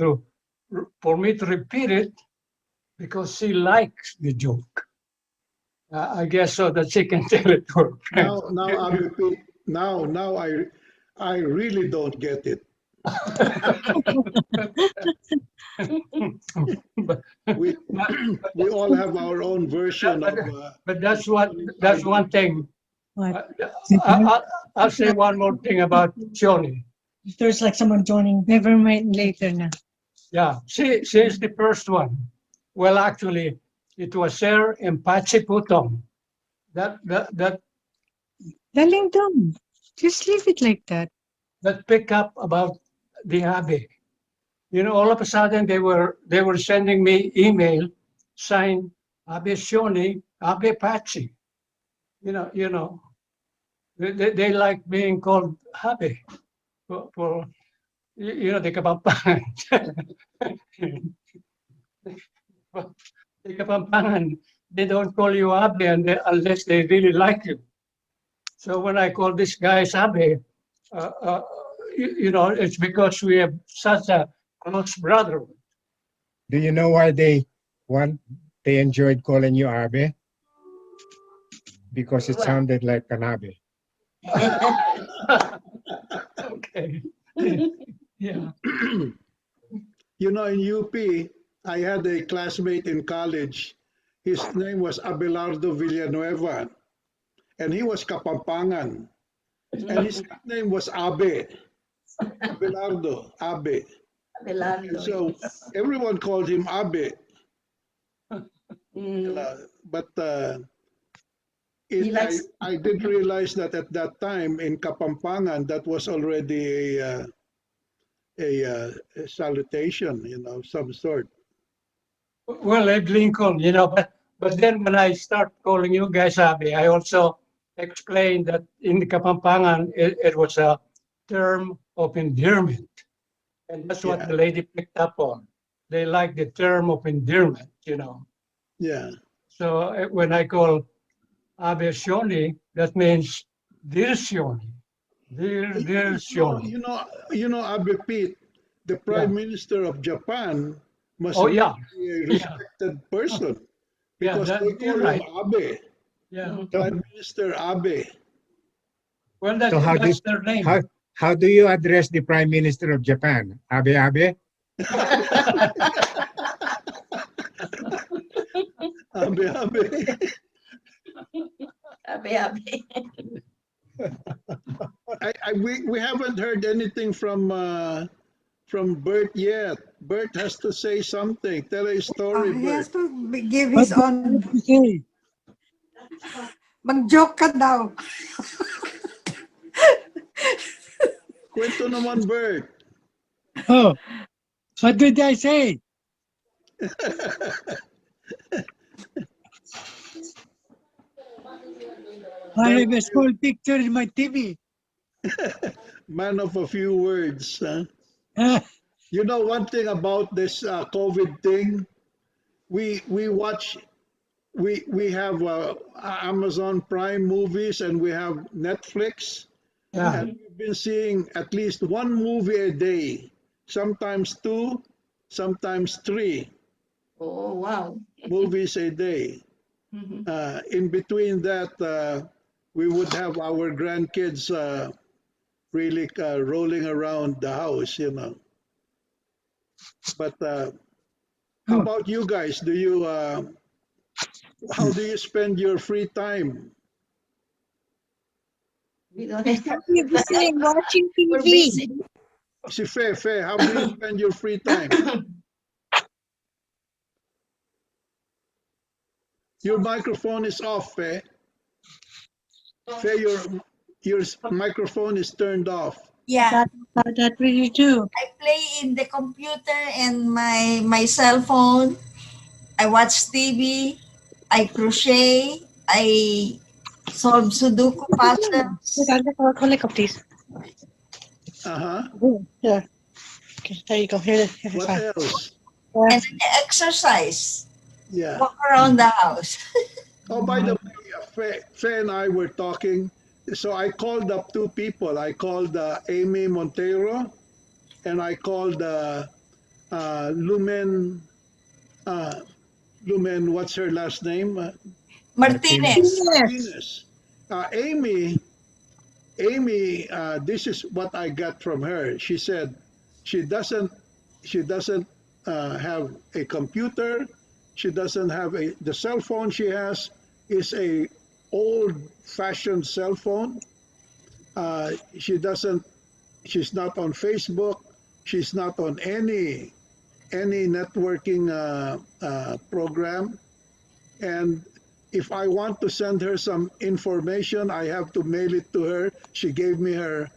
for me to repeat it because she likes the joke. I guess so that she can tell it to her friends. Now, Abby Pete, now I really don't get it. but, We we all have our own version of. but that's one thing. What? I'll say one more thing about Shoni. There's like someone joining. Never mind later na. Yeah, she's the first one. Well, actually, it was her and Pachi Putong that Daling down. Just leave it like that. pick up about the hobby. You know, all of a sudden they were sending me email signed Abe Shoni, Abe Pachi. You know, they like being called Abe for you know the Kapampangan. The Kapampangan, they don't call you Abe unless they really like you. So when I call this guy Abe, you know, it's because we have such a close brotherhood. Do you know why they enjoyed calling you Abe? Because it Well. sounded like an Abe. Okay. Yeah. You know, in UP, I had a classmate in college. His name was Abelardo Villanueva, and he was Kapampangan, and his nickname was Abe. Abelardo, Abe. Abelardo. So everyone called him Abe. Mm. But He likes- I did realize that at that time in Kapampangan, that was already a salutation, you know, some sort. Well, Ed Lincoln, you know, but then when I start calling you guys Abe, I also explained that in the Kapampangan, it was a term of endearment. And that's what Yeah. the lady picked up on. They like the term of endearment, you know. Yeah. So when I call Abe Shoni, that means dear Shoni. Dear Shoni. You know, Abe Pete, the Prime Minister of Japan must Oh, really yeah. be a respected person Yeah, because they call you're him right. Abe, Yeah. Prime Minister Abe. Well, So that's their name. how do you address the Prime Minister of Japan? Abe Abe? Abe Abe. Abe. We haven't heard anything from Bert yet. Bert has to say something. Tell a story, He has Bert. to give his own. Mag-joke ka daw. Kwento naman, Bert. Oh, what did I say? I have a small picture in my TV. Man of a few words. Huh? Ah, You know one thing about this COVID thing, we watch we have Amazon Prime movies and we have Netflix, yeah. and we've been seeing at least one movie a day, sometimes two, sometimes three Oh, wow. movies a day. Mhm. In between that, we would have our grandkids really rolling around the house, you know. But how Oh, about you guys? Do you how do you spend your free time? We don't have You're busy watching We're TV. busy. Si Fe, how do you spend your free time? Your microphone is off, Fe. Fe, your microphone is turned off. Yeah, That really do. I play in the computer and my cell phone. I watch TV. I crochet. I solve Sudoku puzzles. Collect of this. Uh-huh. Yeah. Okay, there you go. Here, here's What fine. else? And I exercise. Yeah. Walk around the house. Oh, by the way, Fe and I were talking. So I called up two people. I called Amy Montero and I called Lumen. Uh, Lumen, what's her last name? Martinez. Yes. Martinez. Amy, this is what I got from her. She said she doesn't have a computer. She doesn't have the cell phone she has is a old fashioned cell phone. She doesn't. She's not on Facebook. She's not on any networking program. And if I want to send her some information, I have to mail it to her. She gave me her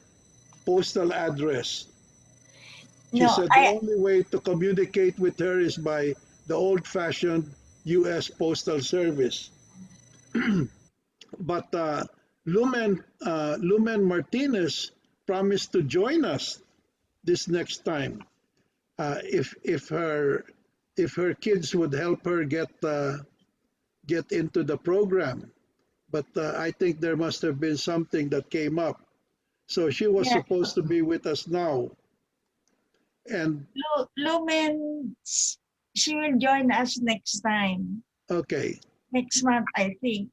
postal address. She No, said the only way to communicate with her is by the old fashioned US Postal Service. But Lumen Martinez promised to join us this next time if her kids would help her get into the program. But I think there must have been something that came up. So she was yeah. supposed to be with us now. And Lumen, she will join us next time. okay, Next month, I think.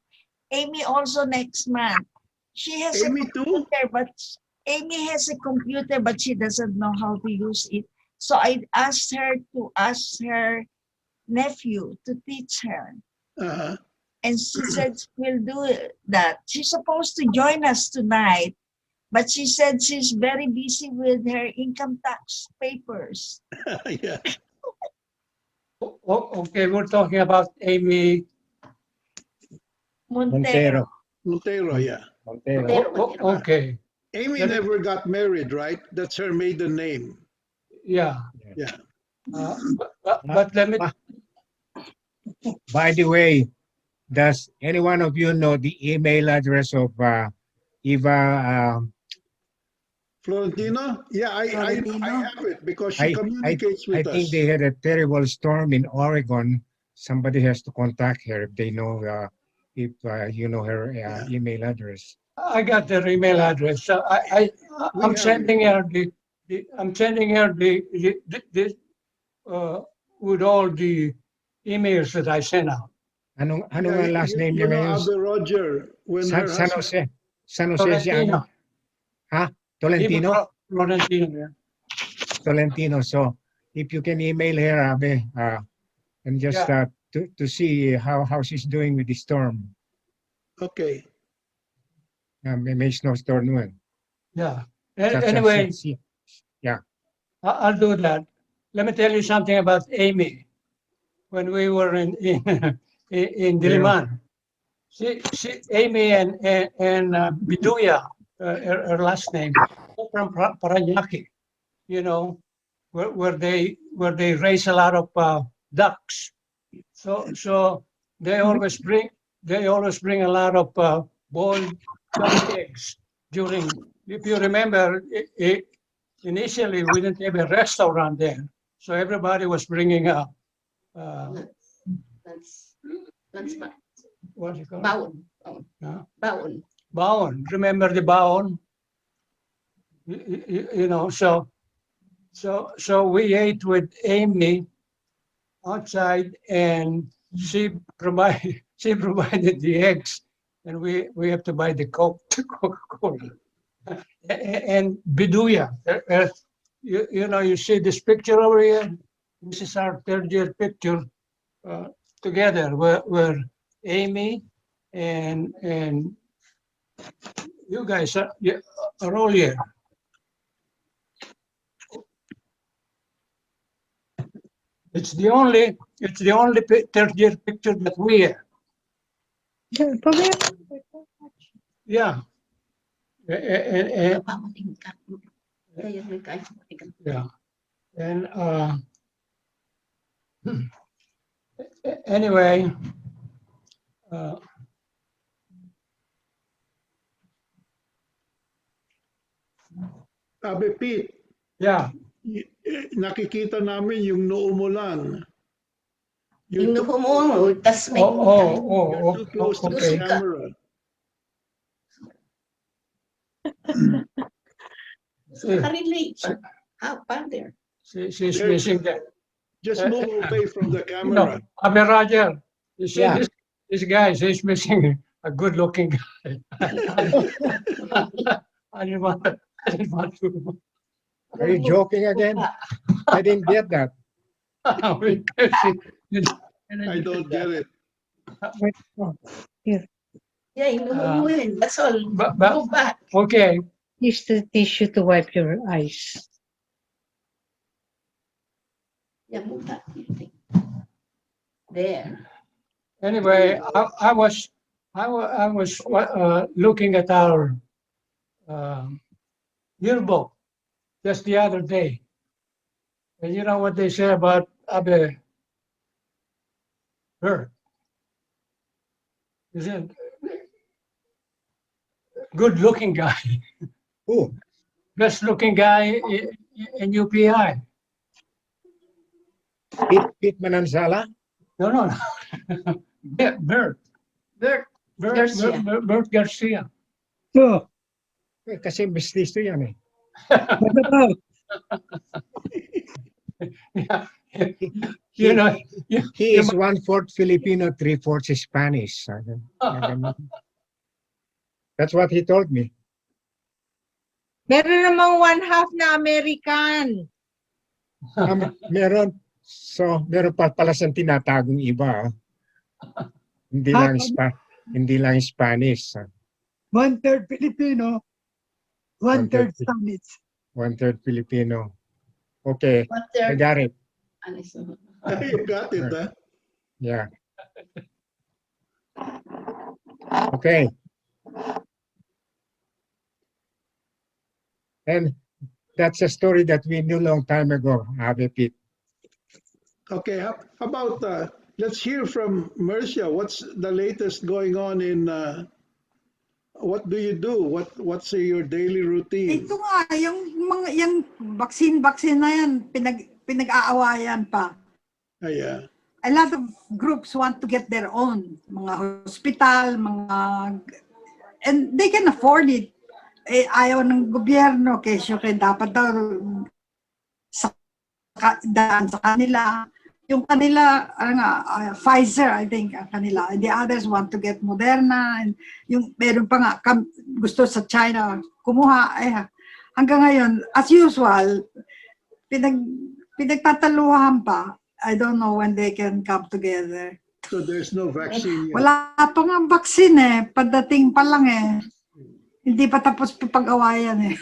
Amy also next month. She has a Amy too? computer, but Amy has a computer, but she doesn't know how to use it. So I asked her to ask her nephew to teach her. Uh-huh. And she said we'll do that. She's supposed to join us tonight, but she said she's very busy with her income tax papers. Yeah. okay, we're talking about Amy. Montero. Montero, yeah. Oh, okay, Amy Let me- never got married, right? That's her maiden name. yeah. Yeah. But let me. By the way, does any one of you know the email address of Eva? Florentino? Yeah, I Florentino? have it because she I communicates I with think us. they had a terrible storm in Oregon. Somebody has to contact her if they know if you know her Yeah. email address. I got their email address. So We I'm have sending her I'm sending her the with all the emails that I sent out. Ano Yeah, nga last name you niya know, ngayon? Abby Roger, when her San husband, Jose. San Jose siya. Tolentino. Ano? Ha? Tolentino? Florentino. Yeah. Tolentino. So if you can email her, Abe, and just Yeah. to see how she's doing with the storm. okay, May snowstorm nun. Yeah. Sa- Anyway, yeah. I'll do that. Let me tell you something about Amy. When we were in Diliman, Amy and Biduya, her last name, from Paranaque, you know, where they raise a lot of ducks. So they always bring a lot of boiled duck eggs during. If you remember, initially we didn't have a restaurant there, so everybody was bringing a That's ba- what do you call it? baon. Huh? Baon. Baon. Remember the baon? You know, so we ate with Amy outside, and she provided the eggs, and we have to buy the Coca-Cola. And Biduya. You know, you see this picture over here. This is our third year picture together, where Amy and you guys are all here. It's the only third year picture that we have. Yeah. And yeah. And anyway, Sabi Pete, yeah. nakikita namin yung noo mo lang. Yung You're too, mo, tas may you're too close to the okay. camera. nakarelate siya. How about there? She's missing that. Just move away from the You know, camera. Abe Roger, you see Yeah. this guy, he's missing a good-looking guy. I didn't want to. Are you joking again? I didn't get that. I don't get it. Yeah, inuho mo yun. That's all. But- Go back. Okay, Use the tissue to wipe your eyes. Yeah, move that. There. anyway, I was looking at our yearbook just the other day. And you know what they say about Abe Bert? Is it good-looking guy, Who? best-looking guy in UPI? Pete Manansala? No. Bert. Bert. Garcia. Bert Garcia. Oh, Kasi mestizo yan eh. Yeah. You know, He is 1/4 Filipino, 3/4 Spanish. That's what he told me. meron namang 1/2 na American. Meron. So, meron pa pala siyang tinatagong iba. Hindi lang Spanish. 1/3 Filipino, 1/3 Spanish. 1/3 Filipino. Okay, What I they're, got it. You got it, huh? Yeah. Okay. And that's a story that we knew long time ago, Abe Pete. Okay, how about, let's hear from Mercia. What's the latest going on in, what do you do? What's your daily routine? Ito nga, yung vaccine na yan, pinag-aawayan pa. Yeah. A lot of groups want to get their own, mga hospital, and they can afford it. Eh, ayaw ng gobyerno, kesyo dapat daw daan sa kanila. Yung kanila, Pfizer, I think, kanila. The others want to get Moderna. And yung meron pa nga, gusto sa China, kumuha. Hanggang ngayon, as usual, pinagtataluhan pa. I don't know when they can come together. So there's no vaccine yet. Wala pa nga vaccine eh. Padating pa lang eh. Hindi pa tapos pag-awayan eh.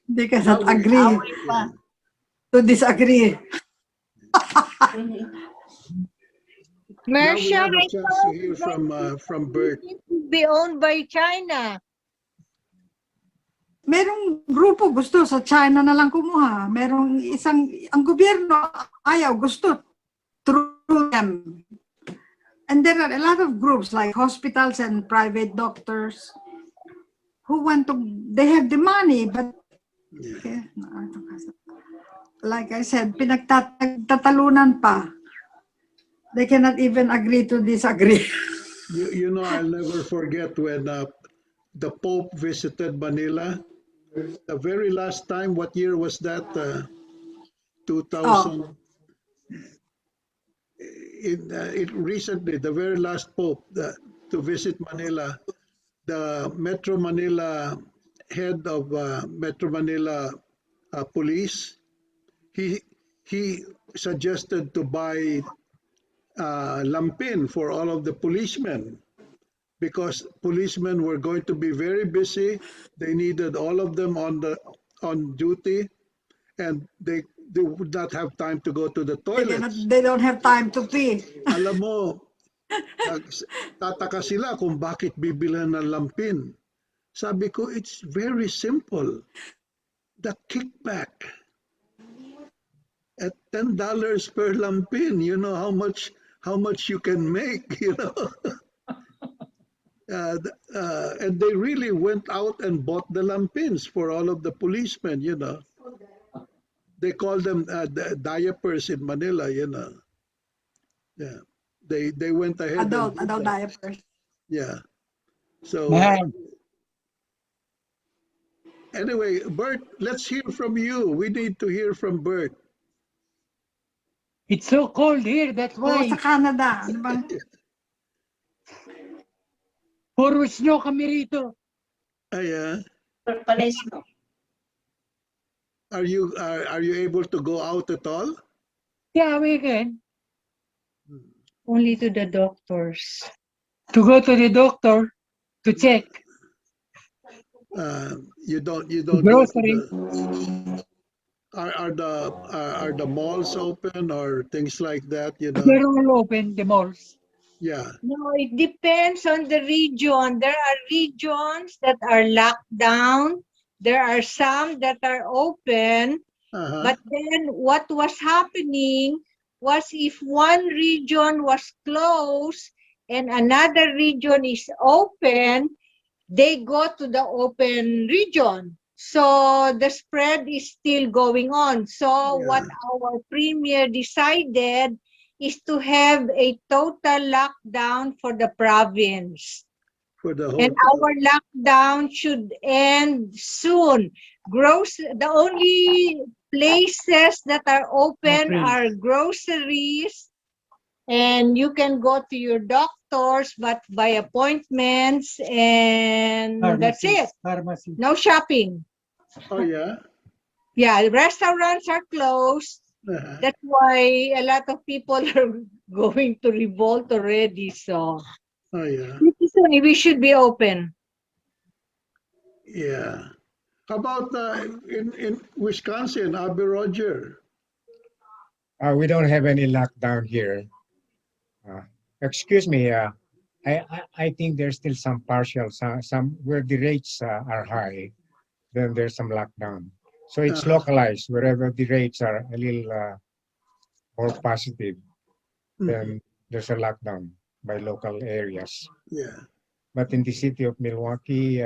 Hindi ka sa agree. To disagree. Now we Mercia, have a chance to hear from Bert. be owned by China. merong grupo gusto sa China na lang kumuha. Merong ang gobyerno ayaw, gusto through them. And there are a lot of groups like hospitals and private doctors who want to, they have the money, but okay, like I said, pinagtatalunan pa. They cannot even agree to disagree. You know, I'll never forget when the Pope visited Manila. The very last time, what year was that? 2000. Oh. Recently, the very last Pope to visit Manila, the Metro Manila head of Metro Manila police, he suggested to buy lampin for all of the policemen because policemen were going to be very busy. They needed all of them on duty, and they would not have time to go to the toilets. They don't have time to pee. Alam mo, tataka sila kung bakit bibilhan ng lampin. Sabi ko, it's very simple. The kickback at $10 per lampin, you know how much you can make, you know. And they really went out and bought the lampins for all of the policemen, you know. They call them diapers in Manila, you know. Yeah, they went ahead. Adult diapers. Yeah. So Man, anyway, Bert, let's hear from you. We need to hear from Bert. It's so cold here, that's O why. sa Canada. Ano ba? Puro snow kami rito. Yeah. Palesno. Are you able to go out at all? Yeah, we can. Only to the doctors. To go to the doctor to check. You don't go to Grocery. are the malls open or things like that, you know? They're all open, the malls. Yeah. No, it depends on the region. There are regions that are locked down. There are some that are open. Uh-huh. But then what was happening was if one region was closed and another region is open, they go to the open region. So the spread is still going on. So Yeah. what our premier decided is to have a total lockdown for the province. For the And whole our lockdown should end soon. The only places that are open Okay. are groceries, and you can go to your doctors, but by appointments, and that's it. Pharmacy. No shopping. Oh yeah. Yeah, restaurants are closed. Uh-huh. That's why a lot of people are going to revolt already. So Oh yeah. we should be open. Yeah. How about in Wisconsin, Abby Roger? We don't have any lockdown here. Excuse me. I think there's still some partial, some where the rates are high. Then there's some lockdown. So it's localized wherever the rates are a little more positive. Then there's a lockdown by local areas. Yeah. But in the city of Milwaukee,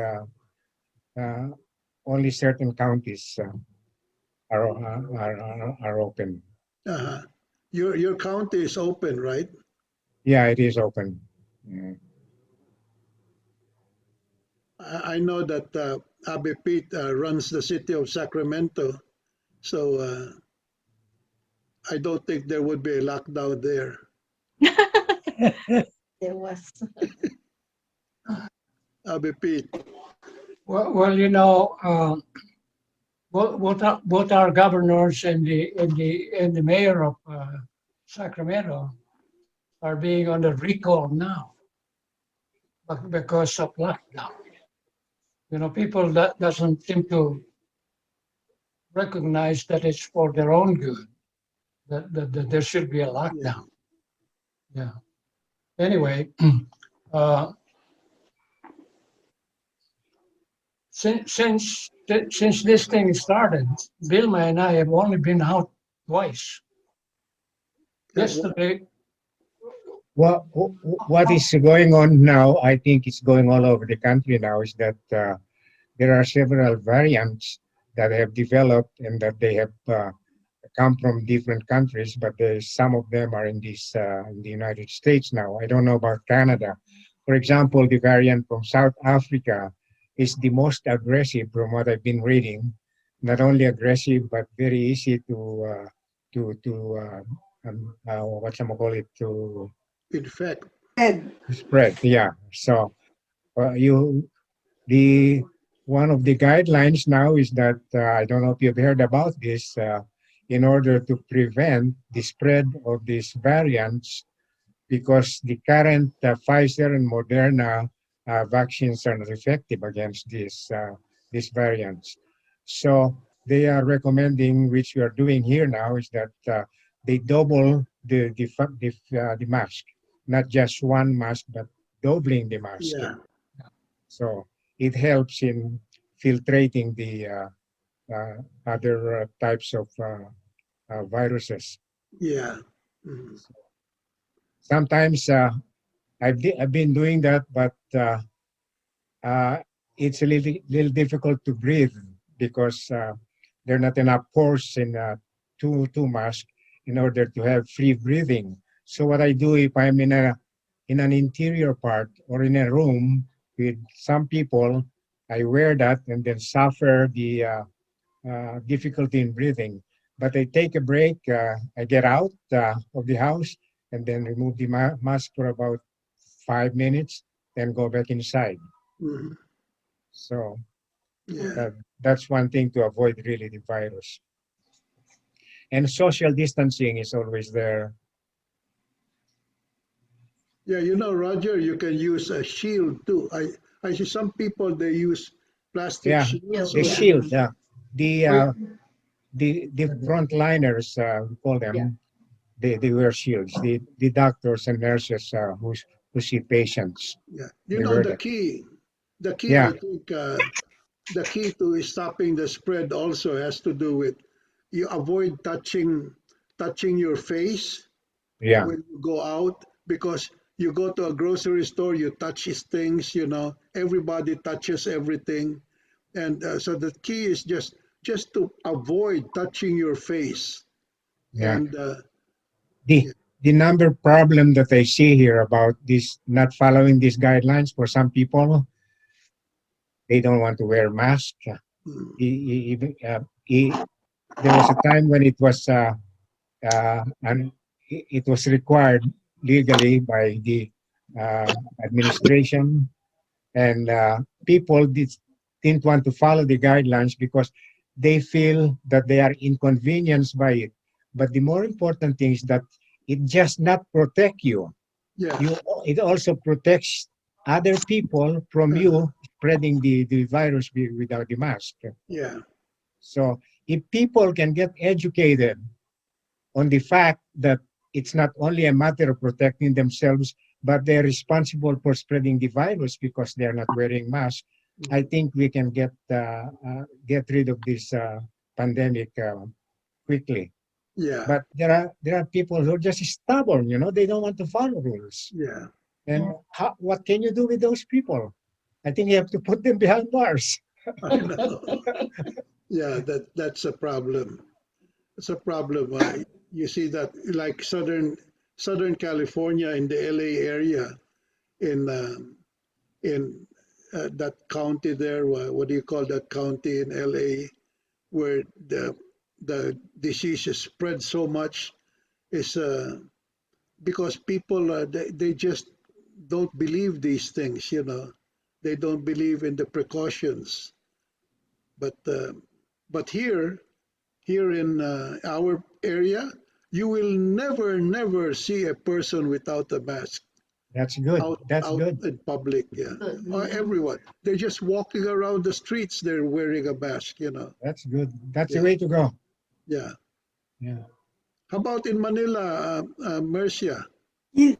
only certain counties are open. Uh-huh. Your county is open, right? Yeah, it is open. Mm. I know that Abby Pete runs the city of Sacramento, so I don't think there would be a lockdown there. There was. Abby Pete. well, you know, both our governors and the mayor of Sacramento are being under recall now because of lockdown. You know, people that doesn't seem to recognize that it's for their own good, that there should be a lockdown. Yeah. Anyway, since since this thing started, Vilma and I have only been out twice. Yesterday, What is going on now, I think it's going all over the country now, is that there are several variants that have developed and that they have come from different countries, but some of them are in in the United States now. I don't know about Canada. For example, the variant from South Africa is the most aggressive from what I've been reading. Not only aggressive, but very easy what you call it, to Infect. Ed, spread. Yeah. So you the one of the guidelines now is that I don't know if you've heard about this. In order to prevent the spread of these variants, because the current Pfizer and Moderna vaccines are not effective against these variants. So they are recommending, which we are doing here now, is that they double the mask, not just one mask, but doubling the mask. Yeah. So it helps in filtrating the other types of viruses. Yeah. Mhm. Sometimes I've been doing that, but uh, it's a little difficult to breathe because there are not enough pores in two masks in order to have free breathing. So what I do, if I'm in an interior part or in a room with some people, I wear that and then suffer the difficulty in breathing. But I take a break, I get out of the house and then remove the mask for about 5 minutes, then go back inside. Mhm. So Yeah. that's one thing to avoid really the virus. And social distancing is always there. Yeah, Roger, you can use a shield too. I see some people they use plastic Yeah, shields. the or- shield, the frontliners, we call them, they wear shields. The doctors and nurses who see patients, Yeah. they wear that. The key, I Yeah, think, the key to stopping the spread also has to do with you avoid touching your face yeah, when you go out because you go to a grocery store, you touch things, everybody touches everything, and so the key is just to avoid touching your face, yeah. and The yeah, the number problem that I see here about this not following these guidelines for some people, they don't want to wear mask. mm, Even there was a time when it was and it was required legally by the uh, administration, and people didn't want to follow the guidelines because they feel that they are inconvenienced by it. But the more important thing is that it just not protect you. yeah, It also protects other people from uh, you spreading the virus without the mask. yeah, So if people can get educated on the fact that it's not only a matter of protecting themselves, but they're responsible for spreading the virus because they're not wearing masks, I think we can get rid of this pandemic quickly. yeah, But there are people who are just stubborn. They don't want to follow rules. yeah. And what can you do with those people? I think you have to put them behind bars. I know. Yeah, that's a problem. It's a problem. You see that like Southern California in the LA area in that county there. What do you call that county in LA where the disease is spread so much is because people they just don't believe these things. They don't believe in the precautions. But here in our area, you will never see a person without a mask That's good. That's out good. in public. Yeah, Good. or everyone. They're just walking around the streets. They're wearing a mask. That's good. That's the Yeah, way to go. yeah. Yeah. How about in Manila, Mercia?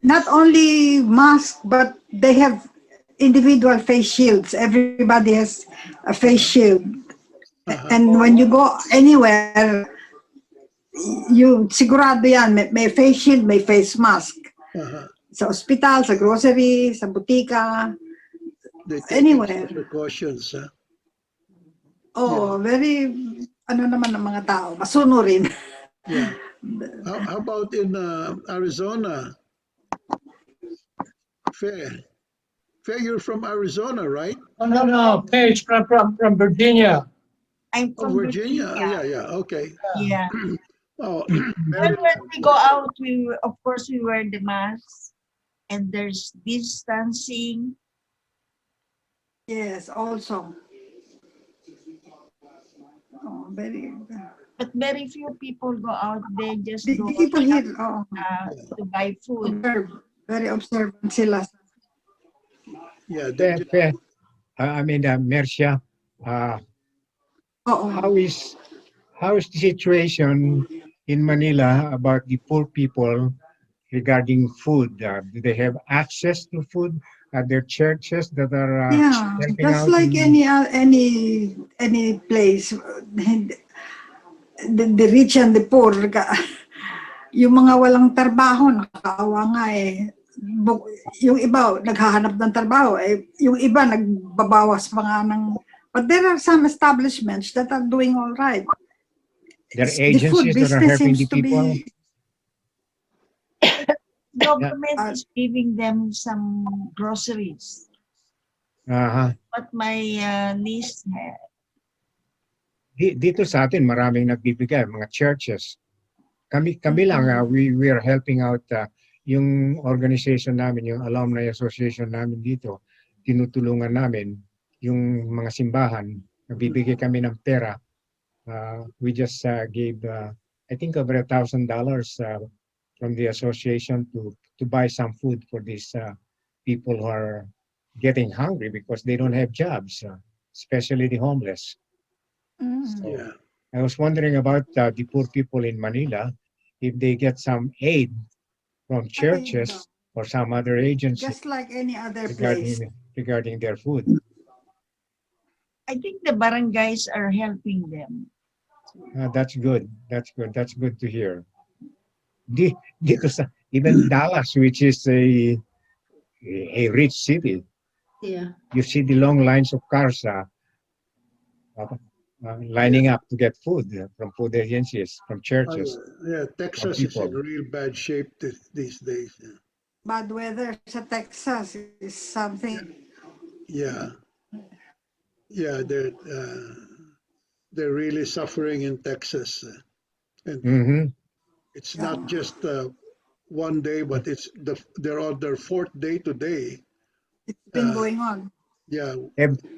not only mask, but they have individual face shields. Everybody has a face shield. And when you go anywhere, you sigurado yan, may face shield, may face mask. Sa ospital, sa grocery, sa butika, They take anywhere. extra precautions. Oh, very, ano naman ng mga tao, masunurin. Yeah. How about in Arizona? Fair. Fair, you're from Arizona, right? Oh, no, Paige from Virginia. I'm Oh, from Virginia. Virginia. Yeah. Okay. Yeah. Oh, But when we go out, of course we wear the masks and there's distancing. Yes, also. Oh, very. But very few people go out. They just The go people here, to buy food. very observant sila. yeah. I mean, Mercia, Oo. how is the situation in Manila about the poor people regarding food? Do they have access to food? Are there churches that are Yeah, helping just out? like any place, the rich and the poor, yung mga walang trabaho, nakakaawa nga eh. Yung iba, naghahanap ng trabaho, yung iba, nagbabawas pa nga ng... But there are some establishments that are doing all right. There are The food agencies that are business helping seems the to people. be... Government is giving them some groceries. But my niece had. Dito sa atin, maraming nagbibigay, mga churches. Kami lang, we are helping out yung organization namin, yung alumni association namin dito. Tinutulungan namin yung mga simbahan. Nagbibigay kami ng pera. We just gave, I think, over $1,000 from the association to buy some food for these people who are getting hungry because they don't have jobs, especially the homeless. So, Yeah. I was wondering about the poor people in Manila, if they get some aid from churches or some other agency Just like any other place. regarding their food. I think the barangays are helping them. That's good. That's good. That's good to hear. Dito sa, even Dallas, which is a rich city, Yeah. you see the long lines of cars lining up to get food from food agencies, from churches. Yeah, Texas is in people. real bad shape these days. Bad weather sa Texas is something. Yeah. Yeah, they're really suffering in Texas. And it's not just one day, but they're on their fourth day today. It's been going on. Yeah.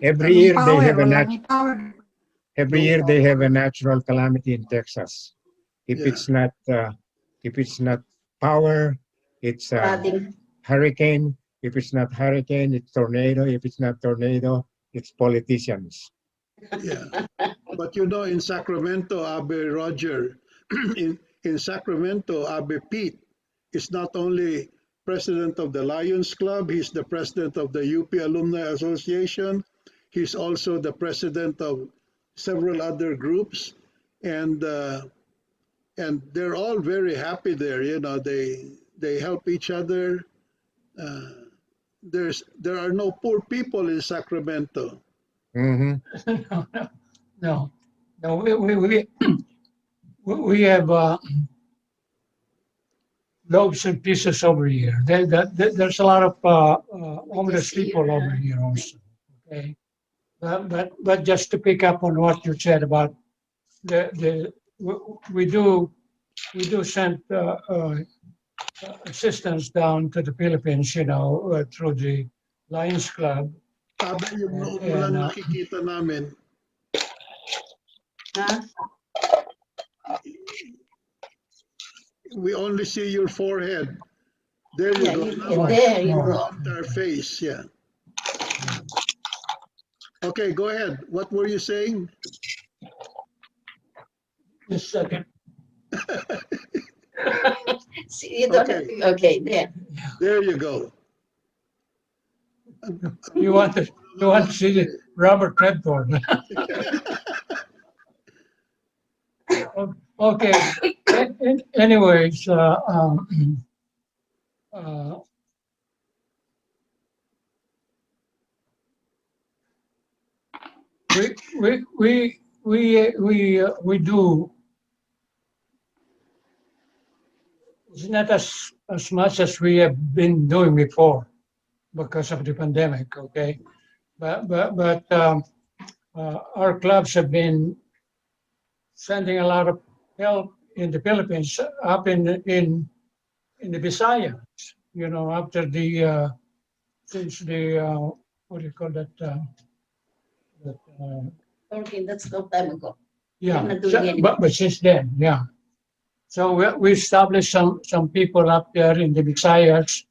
Every year they have power. every year they have a natural calamity in Texas. If it's not power, it's hurricane. If it's not hurricane, it's tornado. If it's not tornado, it's politicians. Yeah. But you know, in Sacramento, Abe Roger, in Sacramento, Abe Pete is not only president of the Lions Club, he's the president of the UP Alumni Association. He's also the president of several other groups, and they're all very happy there. You know, they help each other. There are no poor people in Sacramento. No, we have loaves and pieces over here. There's a lot of homeless people over here also. Okay, but just to pick up on what you said about we do send assistance down to the Philippines, you know, through the Lions Club. Abe, yung noon mo lang nakikita namin. We only see your forehead. There you go. There you go. Entire face, yeah. Okay, go ahead. What were you saying? Just a second. See, you don't okay, there. There you go. You want to see the Robert Redford? Okay. Anyways, uh, we do. It's not as much as we have been doing before because of the pandemic. Okay, but our clubs have been sending a lot of help in the Philippines, up in the Visayas. You know, after the since the what do you call that? That Okay, that's long time ago. yeah, They're not doing anything. but since then, yeah. So we established some people up there in the Visayas,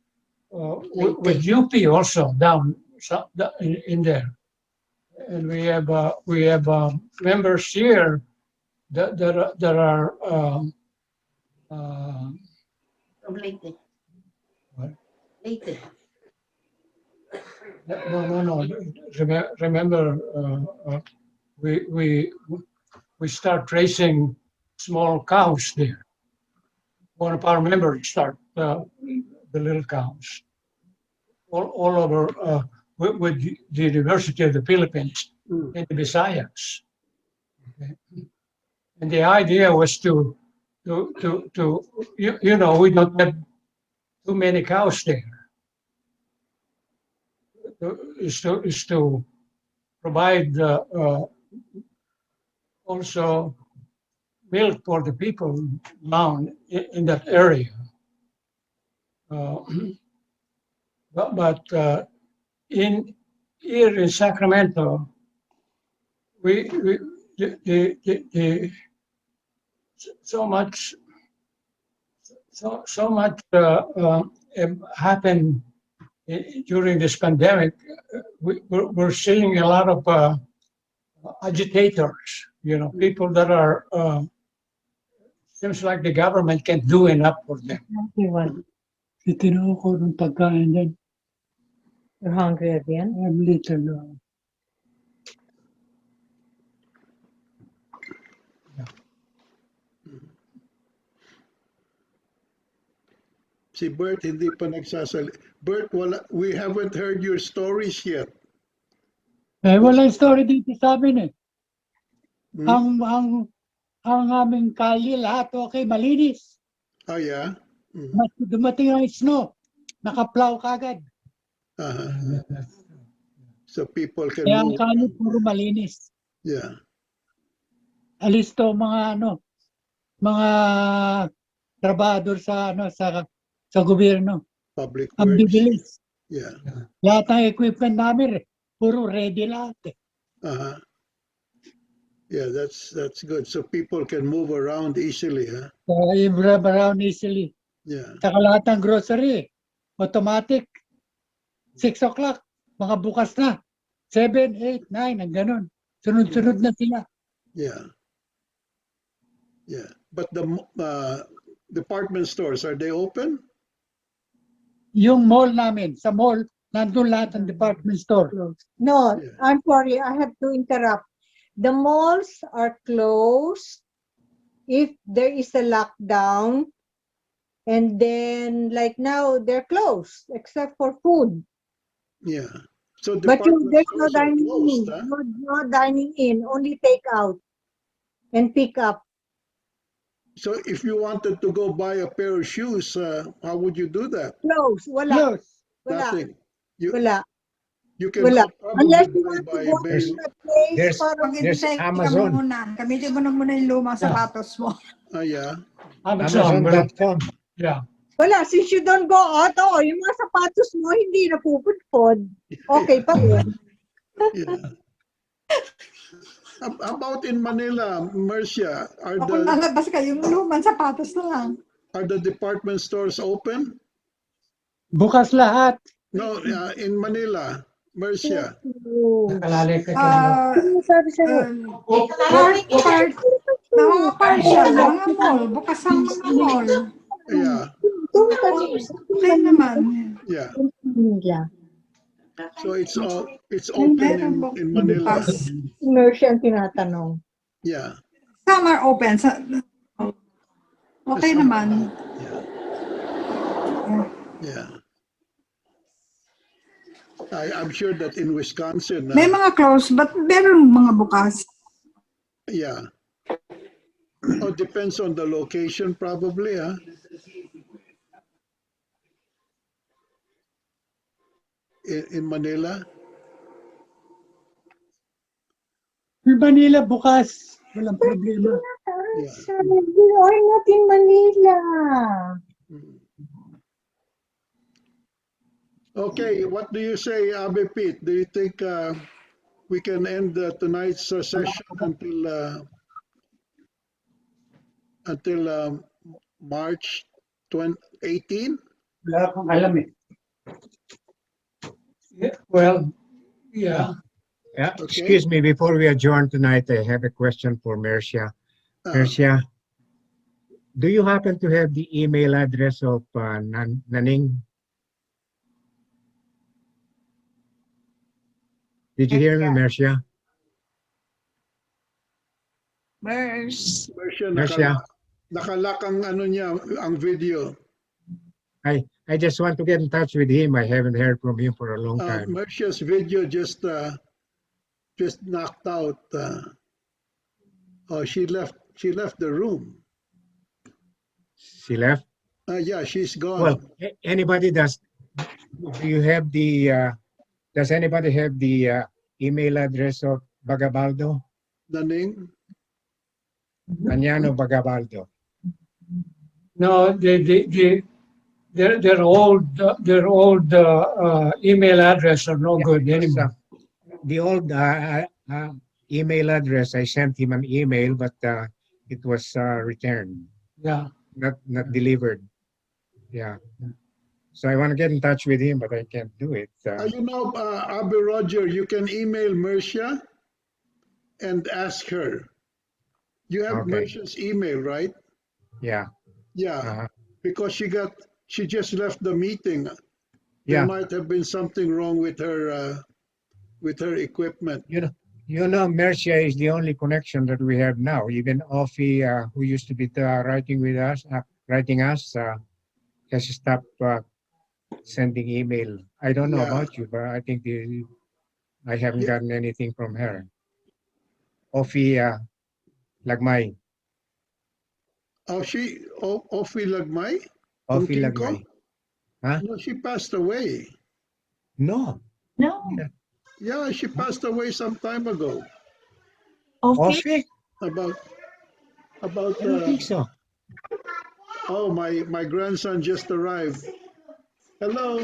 with UP also down in there, and we have members here that are uh, From Leyte. what? Leyte. No. Remember, we start raising small cows there. One of our members start the little cows all over with the University of the Philippines in the Visayas. Okay. And the idea was to you know, we don't have too many cows there. Is to provide also milk for the people down in that area. Uh, but in here in Sacramento, we the so much happened during this pandemic. We're seeing a lot of agitators. You know, people that are seems like the government can't do enough for them. Iwan, titinaw ko ng pagkain dyan. You're hungry again? I'm little. Si Bert hindi pa nagsasali. Bert, we haven't heard your stories yet. Eh, walang story dito sa amin eh. Hmm? Ang aming kalye lahat okay, malinis. Oh, yeah? Mas dumating ang snow, nakaplow kagad. So people can Kaya ang move. kalye puro malinis. Yeah. Alisto mga mga trabahador sa sa gobyerno. Public Ang works. bibilis. Yeah. Lahat ng equipment namin puro ready lahat eh. Yeah, that's good. So people can move around easily, huh? Around easily. Yeah. Saka lahat ng grocery, automatic. 6 o'clock, mga bukas na. 7, 8, 9, ang ganun. Sunod-sunod na sila. Yeah. Yeah. But the department stores, are they open? Yung mall namin, sa mall, nandun lahat ng department store. No, Yeah. I'm sorry, I have to interrupt. The malls are closed if there is a lockdown, and then like now they're closed except for food. Yeah. So But department there's no stores are dining closed, in, huh? no dining in, only take out and pick up. So if you wanted to go buy a pair of shoes, how would you do that? Close, wala, Close. wala, Nothing. wala, You can wala. probably Unless you buy want to by go to mail. a place There's- para There's Mag-intay ka Amazon. muna. Gamitin mo na muna yung lumang sapatos mo. Yeah. Amazon.com. Yeah. wala, since you don't go out, yung mga sapatos mo hindi napupudpod. Okay pa rin. Yeah. About in Manila, Marcia, Kung lalabas ka, yung lumang sapatos na lang. are the department stores open? Bukas lahat. No, in Manila, Marcia. Nakalalik ka Sabi sa'yo, Mga partial, mga mall. Bukas ang mga mall. Yeah. Okay naman. Yeah. Manila. So it's open in Manila. Bukas. Immersion tinatanong. Yeah. Some are open. Okay naman. Yeah. Yeah. I'm sure that in Wisconsin, May mga close, but meron mga bukas. yeah. Oh, depends on the location, probably. In Manila. Yung Manila bukas. Walang problema. Yeah. We are not in Manila. Mm. Okay, what do you say, Abe Pete? Do you think we can end tonight's session until March 18? Wala akong alam eh. Yeah, well, yeah. Yeah, Okay. excuse me, before we adjourn tonight, I have a question for Mercia. Mercia, do you happen to have the email address of Naning? Did you hear me, Mercia? Mercia, nakalak ang ano niya, ang video. I just want to get in touch with him. I haven't heard from him for a long time. Mercia's video just knocked out. Oh, she left the room. She left? Yeah, she's gone. Well, anybody does you have the does anybody have the email address of Bagabaldo? Naning? Mañano Bagabaldo. No, their old email address are no good anymore. The old email address, I sent him an email, but it was returned. Yeah. Not delivered. Yeah. So I want to get in touch with him, but I can't do it. You know, Abe Roger, you can email Mercia and ask her. You have Okay. Mercia's email, right? Yeah. Yeah, because she just left the meeting. There Yeah. might have been something wrong with her equipment. You know, Mercia is the only connection that we have now. Even Offie, who used to be writing us, has stopped sending email. I don't know about you, but I think I haven't gotten anything from her. Offie Lagmay. Offie Lagmay? Offie Lagmay. Huh? No, she passed away. No. No. Yeah, she passed away some time ago. Offie? About. I don't think so. Oh, my grandson just arrived. Hello.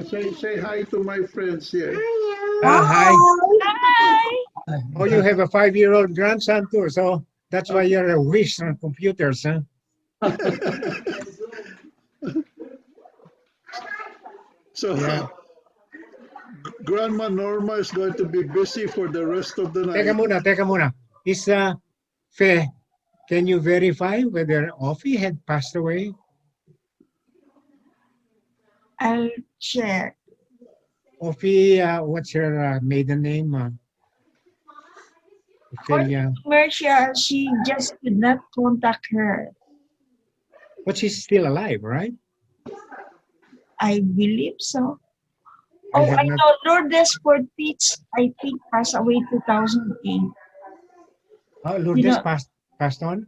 Say hi to my friends here. Hi. Hi. Oh, you have a 5-year-old grandson too, so that's why you're a whiz on computers, huh? So, Grandma Norma is going to be busy for the rest of the night. Teka muna. Is Fe, can you verify whether Offie had passed away? I'll check. Offie, what's her maiden name? Ophelia. Mercia, she just did not contact her. But she's still alive, right? I believe so. I know Lourdes Portich, I think, passed away 2008. Oh, Lourdes passed on?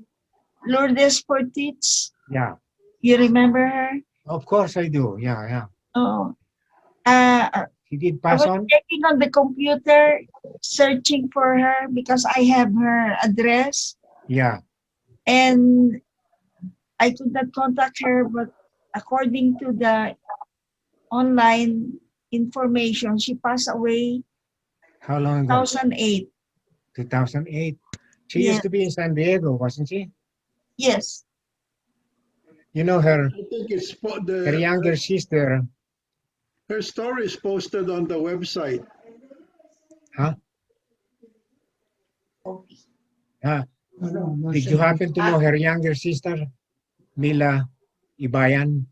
Lourdes Portich. Yeah. You remember her? Of course I do. Yeah. Oh. She did pass I was on? checking on the computer, searching for her because I have her address. Yeah. And I could not contact her, but according to the online information, she passed away How long ago? 2008. 2008. She used to be in San Diego, wasn't she? Yes. You know her, I think it's her younger sister. Her story is posted on the website. Huh? Did you happen to know her younger sister, Mila Ibayan?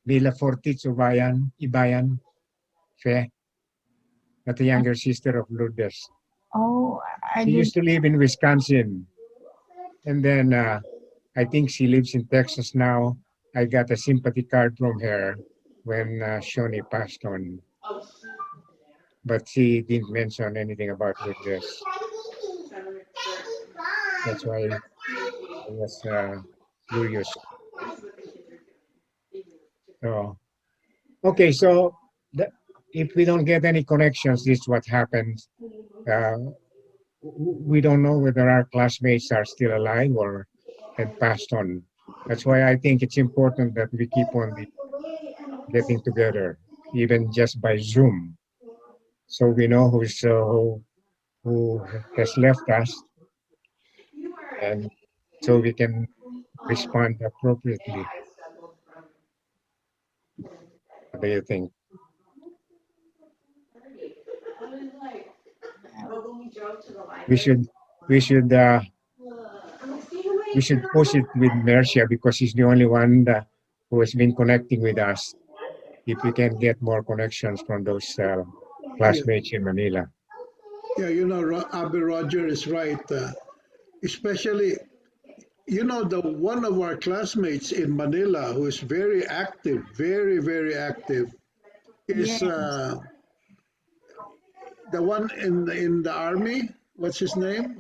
Mila Fortich Ibayan, Fe, not the younger sister of Lourdes. Oh, She used to live in Wisconsin. And then I think she lives in Texas now. I got a sympathy card from her when Shoni passed on, but she didn't mention anything about her dress. That's why I was curious. So, okay, so if we don't get any connections, this is what happens. We don't know whether our classmates are still alive or had passed on. That's why I think it's important that we keep on getting together, even just by Zoom, so we know who has left us, and so we can respond appropriately. What do you think? We should we should uh, we should push it with Mercia because he's the only one who has been connecting with us. If we can get more connections from those Yeah, classmates in Manila. yeah, Abby Roger is right. Especially, the one of our classmates in Manila who is very active, very, very active, is Yes. the one in the army. What's his name?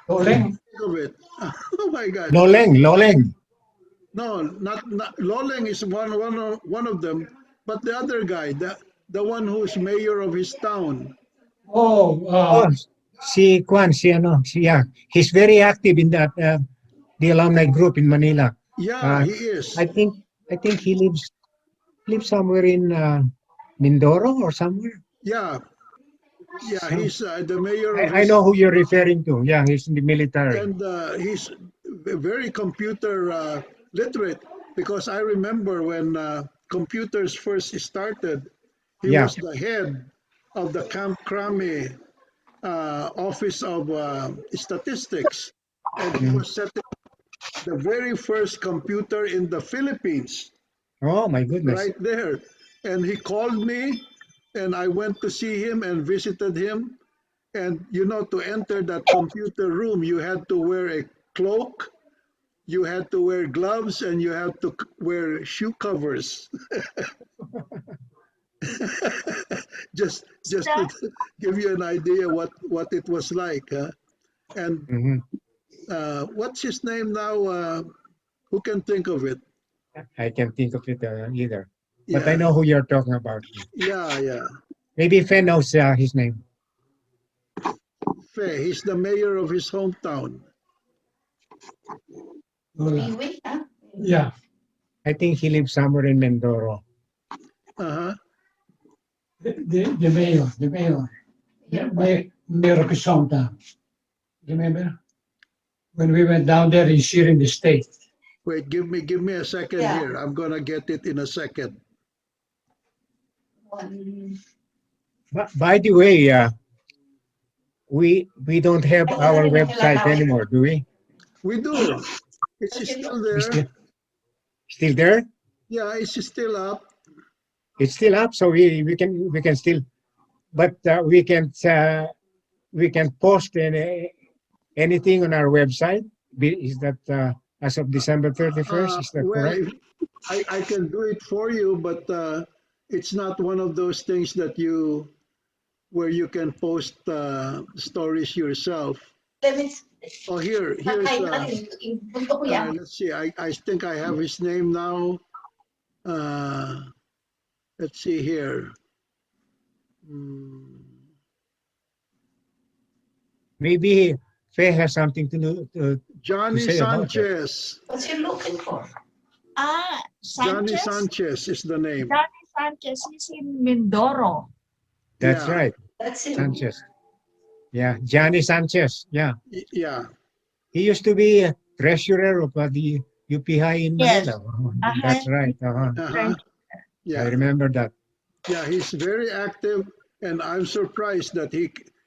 Rolling. Think of it. Oh my God. Loleng. No, not Loleng is one of them, but the other guy, the one who's mayor of his town. Oh, Oh, si Kwan, yeah, he's very active in that the alumni group in Manila. Yeah, Uh, he is. I think he lives somewhere in Mindoro or somewhere. Yeah, yeah, So, he's the mayor of I his, know who you're referring to. Yeah, he's in the military. and he's very computer literate because I remember when computers first started, he Yeah. was the head of the Camp Crame Office of Statistics, and he Mm. was setting the very first computer in the Philippines Oh my goodness. right there. And he called me, and I went to see him and visited him. And to enter that computer room, you had to wear a cloak, you had to wear gloves, and you had to wear shoe covers. just to Stop. give you an idea what it was like. Huh? And Mhm. what's his name now? Who can think of it? I can't think of it either, but I Yeah, know who you're talking about. yeah, yeah. Maybe Fen knows his name. Fe, he's the mayor of his hometown. Wait, huh? yeah. I think he lives somewhere in Mindoro. Uh-huh. The mayor. Yeah, mayor of his hometown. Remember? When we went down there, he's here in the state. Wait, give me a second Yeah. here. I'm gonna get it in a second. By the way, we don't have our website anymore, do we? We do. It's still We there. still there? Yeah, it's still up. It's still up, so we can still, but we can post anything on our website. Is that as of December 31st? Is that Well, correct? I can do it for you, but it's not one of those things where you can post stories yourself. Oh, here's let's see. I think I have his name now. Uh, let's see here. Hmm. Maybe Faye has something to Johnny say about that. Sanchez. What's he looking for? Johnny Sanchez? Sanchez is the name. Johnny Sanchez is in Mindoro. That's Yeah, right, That's him. Sanchez. Yeah, Johnny Sanchez. Yeah, yeah. he used to be a treasurer of the UPI in Yes. Manila. Oh, Uh-huh. that's right. Uh-huh. I Yeah, remember that. yeah. He's very active, and I'm surprised that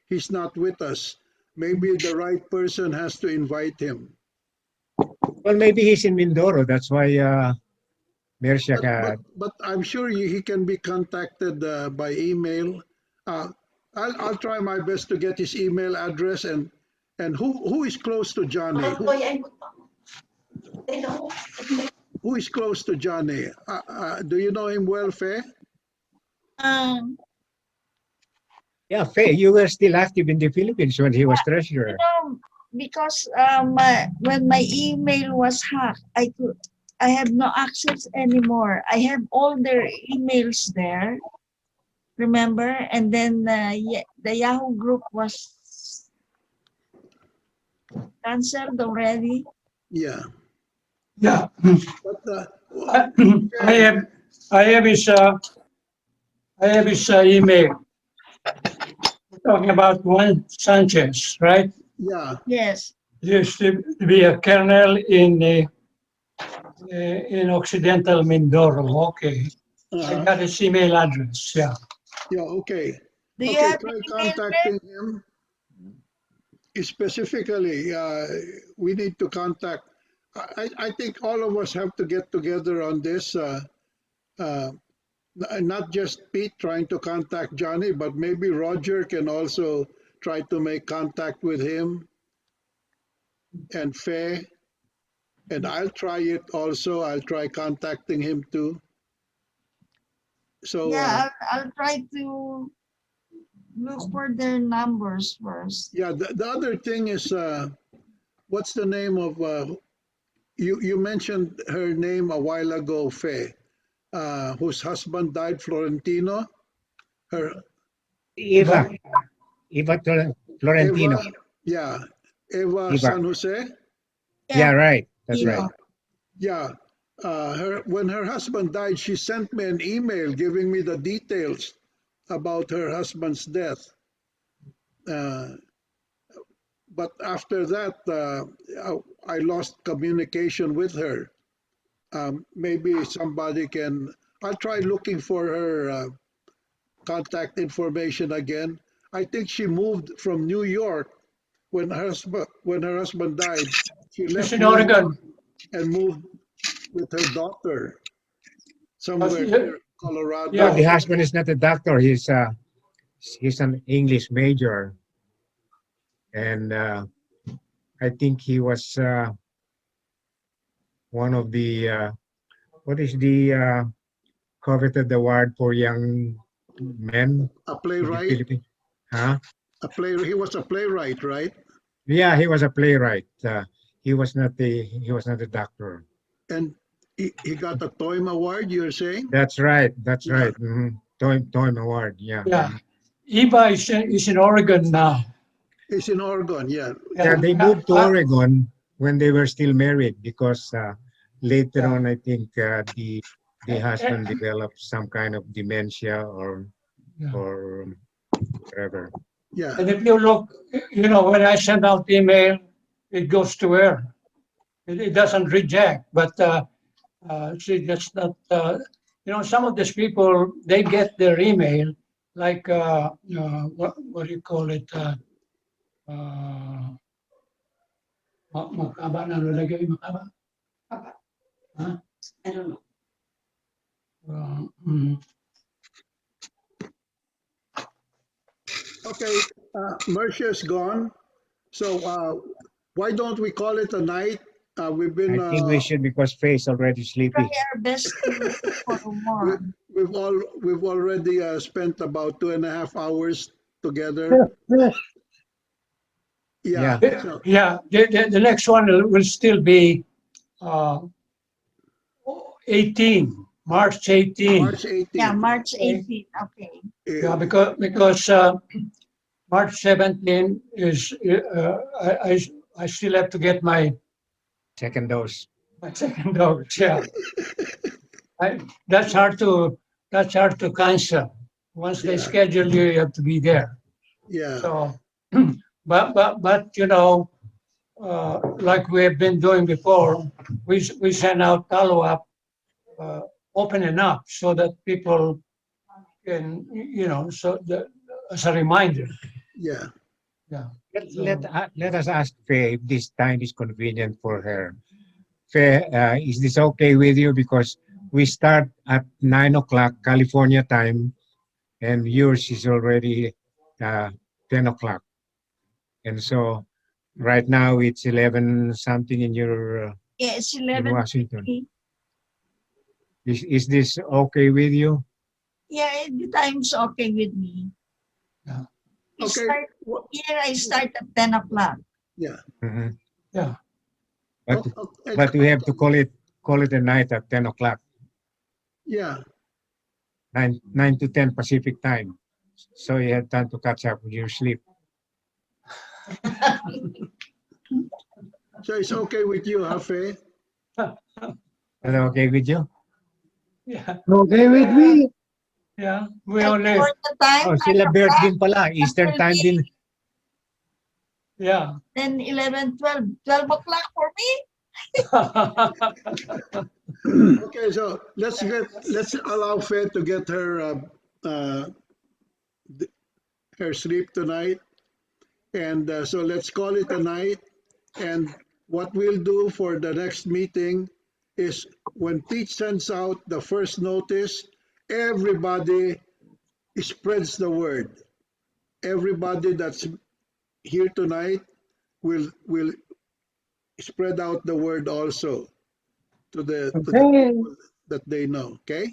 he's not with us. Maybe the right person has to invite him. Well, maybe he's in Mindoro. That's why But Mercia. but but I'm sure he can be contacted by email. I'll try my best to get his email address and who is close to Johnny? Who is close to Johnny? Do you know him well, Faye? Um, Yeah, Faye, you were still active in the Philippines when he was you treasurer. know, because when my email was hacked, I have no access anymore. I have all their emails there, remember? And then the Yahoo group was cancelled already. Yeah. Yeah. But I have, I have his, email. Talking about Juan Sanchez, right? yeah, Yes. He used to be a colonel in Occidental Mindoro. Okay. I got his email address. Yeah. yeah, okay. Do you Okay, have the try email there? contacting him. Specifically, we need to contact. I think all of us have to get together on this. Not just Pete trying to contact Johnny, but maybe Roger can also try to make contact with him and Faye. And I'll try it also. I'll try contacting him too. So Yeah, I'll try to look for their numbers first. yeah, the other thing is, what's the name of you mentioned her name a while ago, Faye, whose husband died, Florentino. Her Eva, Florentino. Eva, yeah, Eva Eva. San Jose. Yeah, right. That's Yeah, right. yeah. When her husband died, she sent me an email giving me the details about her husband's death. But after that, I lost communication with her. Maybe somebody can. I'll try looking for her contact information again. I think she moved from New York when her husband died. She He's left in New York Oregon. and moved with her daughter But, somewhere near Colorado. No, the yeah. husband is not a doctor. He's an English major, and I think he was one of the what is the coveted award for young men A in the playwright. Philippines? Huh? He was a playwright, right? Yeah, he was a playwright. He was not a doctor. And he got a Toym Award. You're saying? That's right. That's Yeah. right. Toym Award. Yeah. Yeah. Eva is in Oregon now. He's in Oregon. Yeah. Yeah, they moved to Oregon when they were still married because later Yeah. on, I think the husband developed some kind of dementia or Yeah. or whatever. Yeah. And if you look, when I send out email, it goes to her. It doesn't reject, but she just not. Some of these people, they get their email like what do you call it? Makaba na nalagay makaba. Huh? I don't know. Mm. Okay. Mercia's gone. So why don't we call it a night? We've been. I think we should because Faye's already sleepy. Try our best to look for more. We've already spent about 2.5 hours together. Yeah. So, Yeah, the next one will still be 18, March 18. March 18th. Yeah, March 18th. Okay. Yeah, because March 17 is I still have to get my Second dose. second dose. Yeah, that's hard to cancel. Once they Yeah. schedule you, you have to be there. Yeah. So, but like we have been doing before, we send out follow-up open enough so that people can, as a reminder. Yeah. Yeah. Let us ask Faye if this time is convenient for her. Faye, is this okay with you? Because we start at 9 o'clock California time, and yours is already 10 o'clock. And so right now it's 11 something in your Yeah, it's in 11. Washington. Is this okay with you? Yeah, the time's okay with me. Yeah. Okay. Here I start at 10 o'clock. Yeah. Mhm. Yeah. But Okay. but we have to call it a night at 10 o'clock, Yeah. 9 to 10 Pacific time. So you have time to catch up with your sleep. So it's okay with you, huh, Faye? Is that okay with you? Yeah. Okay with me. Yeah. We And only, for the time, Oh, sila Bert din pala. Eastern time din. yeah. 10, 11, 12. 12 o'clock for me. Okay, so let's allow Faye to get her sleep tonight, and so let's call it a night. And what we'll do for the next meeting is when Teach sends out the first notice, everybody spreads the word. Everybody that's here tonight will spread out the word also to the Okay. people that they know. Okay.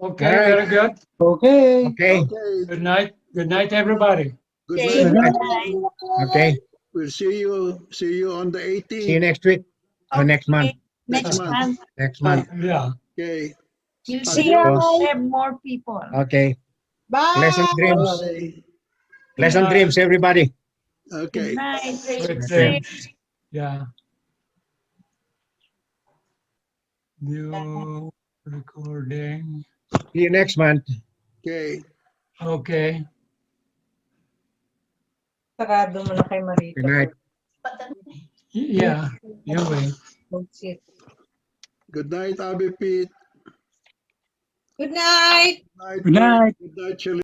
Okay, All right. very good. Okay. Okay. Okay. Good night. Good night, everybody. Good Okay, Good night. night. Okay. We'll see you on the See you 18th next week or next month. Next month. month, Next month. Yeah. Okay. we'll Adios. see you have more people. Okay. Bye. Pleasant dreams. Bye. Pleasant Night. dreams, everybody. Good Okay. night. Sweet Okay. dreams. Yeah. New recording. See you next month. Okay. Okay. Sarado mo na kay Marita. Good night. Yeah. You will. Bullshit. Good night, Abby Pete. Good night. Good night, Good night. Good night, Shirley.